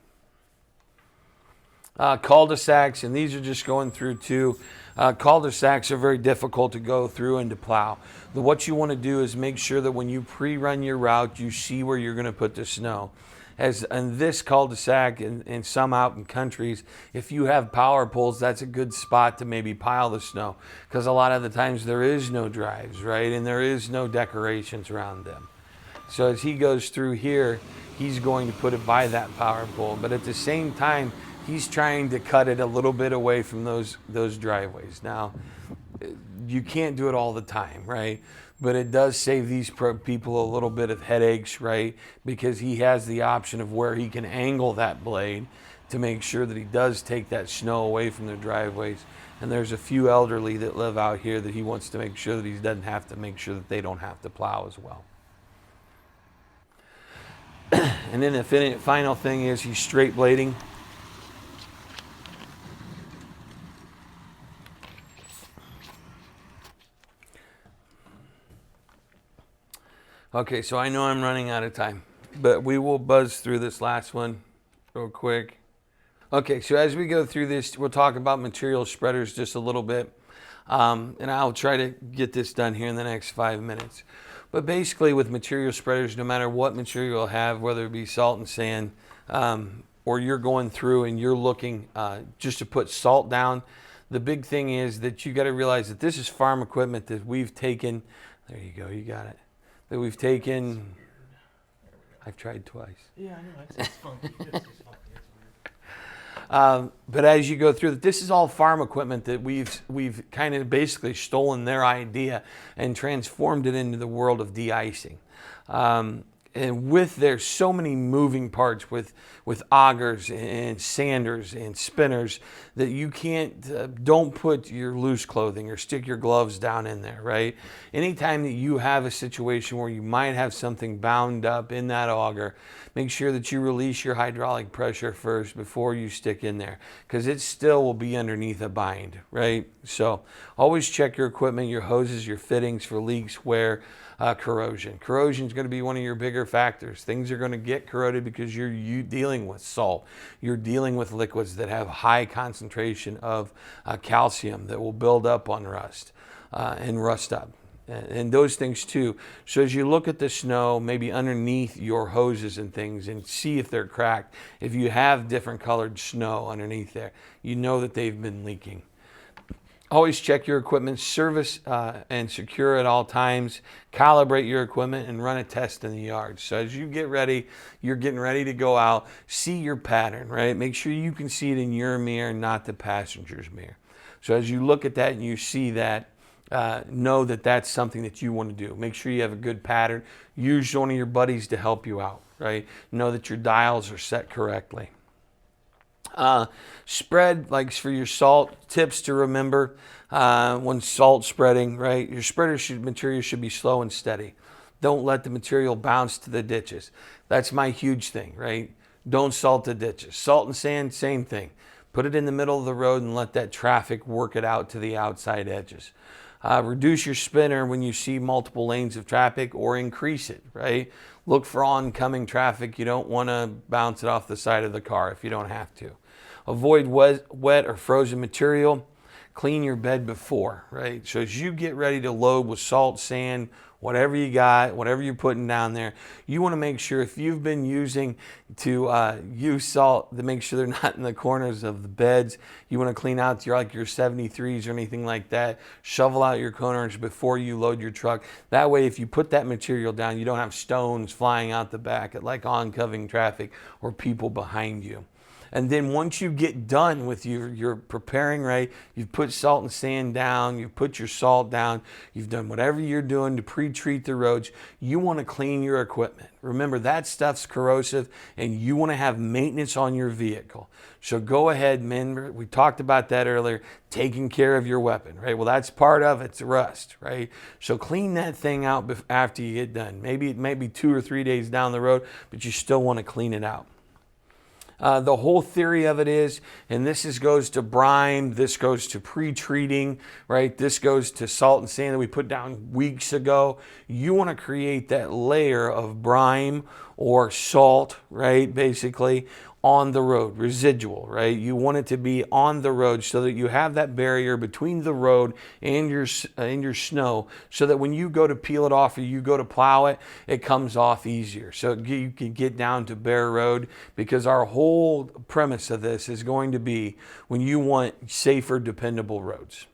Cul-de-sacs, and these are just going through too. Cul-de-sacs are very difficult to go through and to plow. What you want to do is make sure that when you pre-run your route, you see where you're going to put the snow. As in this cul-de-sac and some out in countries, if you have power poles, that's a good spot to maybe pile the snow, because a lot of the times there is no drives, right? And there is no decorations around them. So as he goes through here, he's going to put it by that power pole, but at the same time, he's trying to cut it a little bit away from those driveways. Now, you can't do it all the time, right? But it does save these people a little bit of headaches, right? Because he has the option of where he can angle that blade to make sure that he does take that snow away from their driveways. And there's a few elderly that live out here that he wants to make sure that he doesn't have to make sure that they don't have to plow as well. And then the final thing is he's straight blading. Okay, so I know I'm running out of time, but we will buzz through this last one real quick. Okay, so as we go through this, we'll talk about material spreaders just a little bit, and I'll try to get this done here in the next 5 minutes. But basically with material spreaders, no matter what material you'll have, whether it be salt and sand, or you're going through and you're looking just to put salt down, the big thing is that you got to realize that this is farm equipment that we've taken. There you go, you got it. That we've taken. I've tried twice. Yeah, I know. It's funky. It's funky. But as you go through, this is all farm equipment that we've kind of basically stolen their idea and transformed it into the world of de-icing. And there's so many moving parts with augers and sanders and spinners that you can't, don't put your loose clothing or stick your gloves down in there, right? Anytime that you have a situation where you might have something bound up in that auger, make sure that you release your hydraulic pressure first before you stick in there, because it still will be underneath a bind, right? So always check your equipment, your hoses, your fittings for leaks, wear, corrosion. Corrosion is going to be one of your bigger factors. Things are going to get corroded because you're dealing with salt. You're dealing with liquids that have high concentration of calcium that will build up on rust and rust up. And those things too. So as you look at the snow, maybe underneath your hoses and things, and see if they're cracked. If you have different colored snow underneath there, you know that they've been leaking. Always check your equipment, service and secure at all times, calibrate your equipment, and run a test in the yard. So as you get ready, you're getting ready to go out, see your pattern, right? Make sure you can see it in your mirror, not the passenger's mirror. So as you look at that and you see that, know that that's something that you want to do. Make sure you have a good pattern. Use one of your buddies to help you out, right? Know that your dials are set correctly. Spread, like for your salt, tips to remember when salt spreading, right? Your material should be slow and steady. Don't let the material bounce to the ditches. That's my huge thing, right? Don't salt the ditches. Salt and sand, same thing. Put it in the middle of the road and let that traffic work it out to the outside edges. Reduce your spinner when you see multiple lanes of traffic, or increase it, right? Look for oncoming traffic. You don't want to bounce it off the side of the car if you don't have to. Avoid wet or frozen material. Clean your bed before, right? So as you get ready to load with salt, sand, whatever you got, whatever you're putting down there, you want to make sure, if you've been using to use salt, to make sure they're not in the corners of the beds. You want to clean out your 73s or anything like that. Shovel out your corners before you load your truck. That way, if you put that material down, you don't have stones flying out the back at oncoming traffic or people behind you. And then once you get done with your preparing, right, you've put salt and sand down, you've put your salt down, you've done whatever you're doing to pre-treat the roads, you want to clean your equipment. Remember, that stuff's corrosive, and you want to have maintenance on your vehicle. So go ahead, men, we talked about that earlier, taking care of your weapon, right? Well, that's part of it's rust, right? So clean that thing out after you get done. Maybe it may be 2 or 3 days down the road, but you still want to clean it out. The whole theory of it is, and goes to brine, this goes to pre-treating, right? This goes to salt and sand that we put down weeks ago. You want to create that layer of brine or salt, right? Basically on the road, residual, right? You want it to be on the road so that you have that barrier between the road and your snow, so that when you go to peel it off or you go to plow it, it comes off easier. So you can get down to bare road, because our whole premise of this is going to be when you want safer, dependable roads.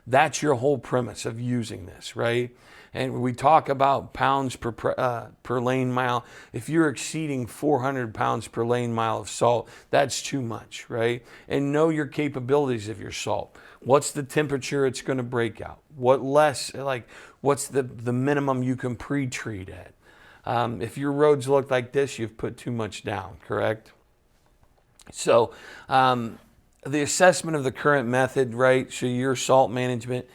That's your whole premise of using this, right? And we talk about pounds per lane mile. If you're exceeding 400 pounds per lane mile of salt, that's too much, right? And know your capabilities of your salt. What's the temperature it's going to break out? What's the minimum you can pre-treat at? If your roads look like this, you've put too much down, correct? So the assessment of the current method, right? So your salt management.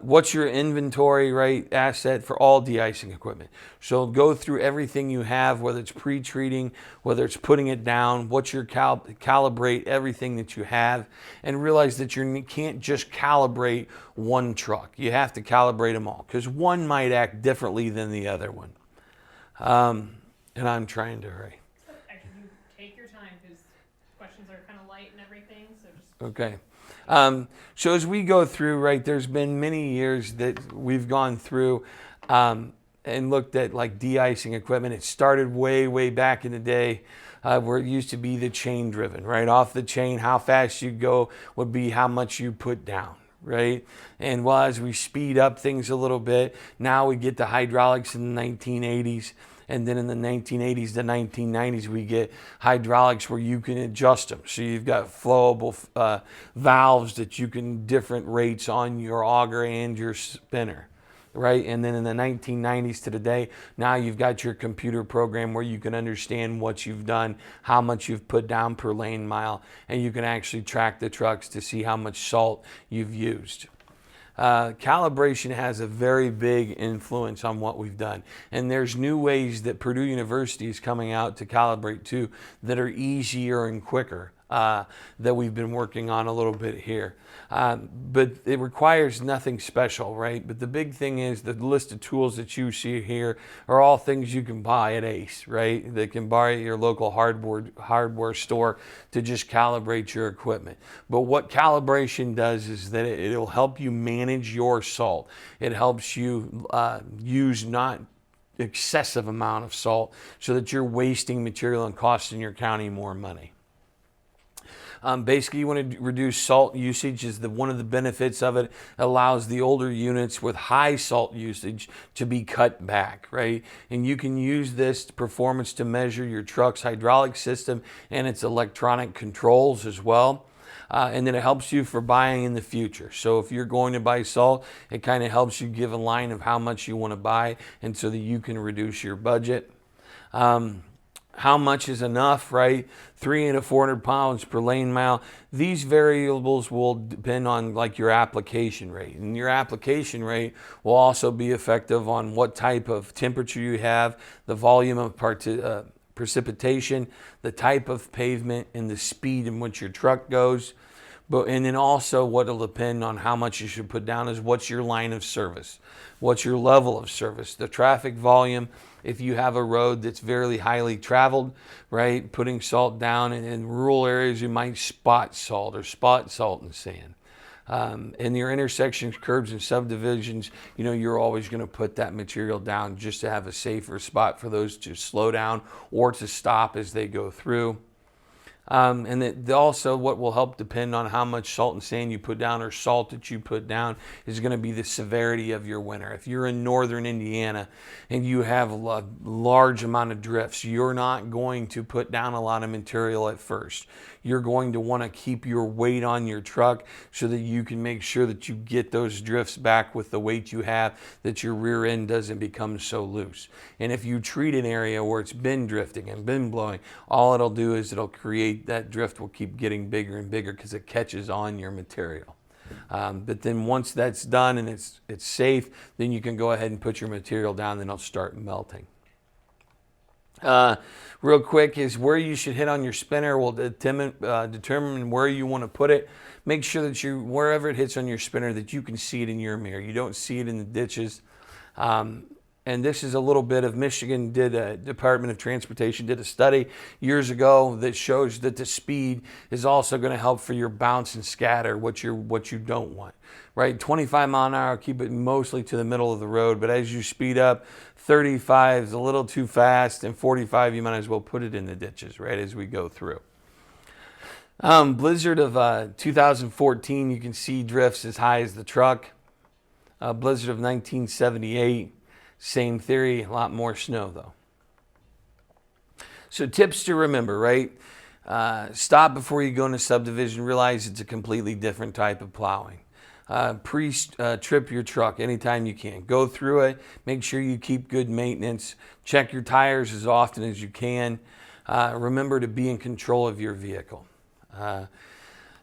What's your inventory, right, asset for all de-icing equipment? So go through everything you have, whether it's pre-treating, whether it's putting it down, what's your calibrate everything that you have, and realize that you can't just calibrate one truck. You have to calibrate them all, because one might act differently than the other one. And I'm trying to hurry. Actually, you take your time, because questions are kind of light and everything, so just... Okay. So as we go through, right, there's been many years that we've gone through and looked at like de-icing equipment. It started way back in the day where it used to be the chain driven, right? Off the chain, how fast you go would be how much you put down, right? And well, as we speed up things a little bit, now we get to hydraulics in the 1980s. And then in the 1980s to 1990s, we get hydraulics where you can adjust them. So you've got flowable valves that you can different rates on your auger and your spinner, right? And then in the 1990s to today, now you've got your computer program where you can understand what you've done, how much you've put down per lane mile, and you can actually track the trucks to see how much salt you've used. Calibration has a very big influence on what we've done. And there's new ways that Purdue University is coming out to calibrate too that are easier and quicker that we've been working on a little bit here. But it requires nothing special, right? But the big thing is the list of tools that you see here are all things you can buy at Ace, right? They can buy at your local hardware store to just calibrate your equipment. But what calibration does is that it'll help you manage your salt. It helps you use not excessive amount of salt so that you're wasting material and costing your county more money. Basically, you want to reduce salt usage is one of the benefits of it. Allows the older units with high salt usage to be cut back, right? And you can use this performance to measure your truck's hydraulic system and its electronic controls as well. And then it helps you for buying in the future. So if you're going to buy salt, it kind of helps you give a line of how much you want to buy, and so that you can reduce your budget. How much is enough, right? 300 to 400 pounds per lane mile. These variables will depend on like your application rate. And your application rate will also be effective on what type of temperature you have, the volume of precipitation, the type of pavement, and the speed in which your truck goes. And then also what will depend on how much you should put down is what's your line of service, what's your level of service, the traffic volume. If you have a road that's very highly traveled, right, putting salt down, and in rural areas you might spot salt and sand. In your intersections, curbs, and subdivisions, you know, you're always going to put that material down just to have a safer spot for those to slow down or to stop as they go through. And also what will help depend on how much salt and sand you put down or salt that you put down is going to be the severity of your winter. If you're in northern Indiana and you have a large amount of drifts, you're not going to put down a lot of material at first. You're going to want to keep your weight on your truck so that you can make sure that you get those drifts back with the weight you have, that your rear end doesn't become so loose. And if you treat an area where it's been drifting and been blowing, all it'll do is it'll create that drift will keep getting bigger and bigger because it catches on your material. But then once that's done and it's safe, then you can go ahead and put your material down, then it'll start melting. real quick is where you should hit on your spinner will determine where you want to put it. Make sure that wherever it hits on your spinner, that you can see it in your mirror. You don't see it in the ditches. And this is a little bit of Michigan Department of Transportation did a study years ago that shows that the speed is also going to help for your bounce and scatter, what you don't want. Right, 25 mile an hour, keep it mostly to the middle of the road, but as you speed up, 35 is a little too fast, and 45 you might as well put it in the ditches right as we go through. Blizzard of 2014, you can see drifts as high as the truck. Blizzard of 1978, same theory, a lot more snow though. So tips to remember, right? Stop before you go into subdivision, realize it's a completely different type of plowing. Pre-trip your truck anytime you can. Go through it, make sure you keep good maintenance, check your tires as often as you can. Remember to be in control of your vehicle.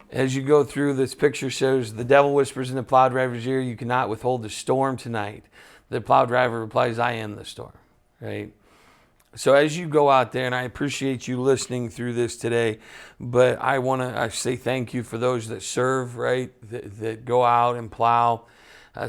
As you go through, this picture shows the devil whispers in the plow driver's ear, you cannot withhold the storm tonight. The plow driver replies, I am the storm, right? So as you go out there, and I appreciate you listening through this today, but I say thank you for those that serve, right, that go out and plow.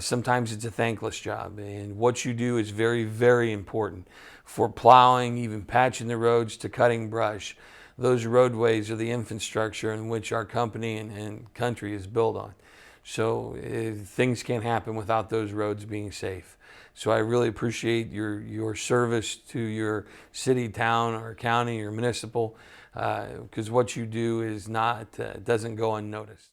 Sometimes it's a thankless job, and what you do is very, very important for plowing, even patching the roads to cutting brush. Those roadways are the infrastructure in which our company and country is built on. So things can't happen without those roads being safe. So I really appreciate your service to your city, town, or county or municipal, because what you do is doesn't go unnoticed.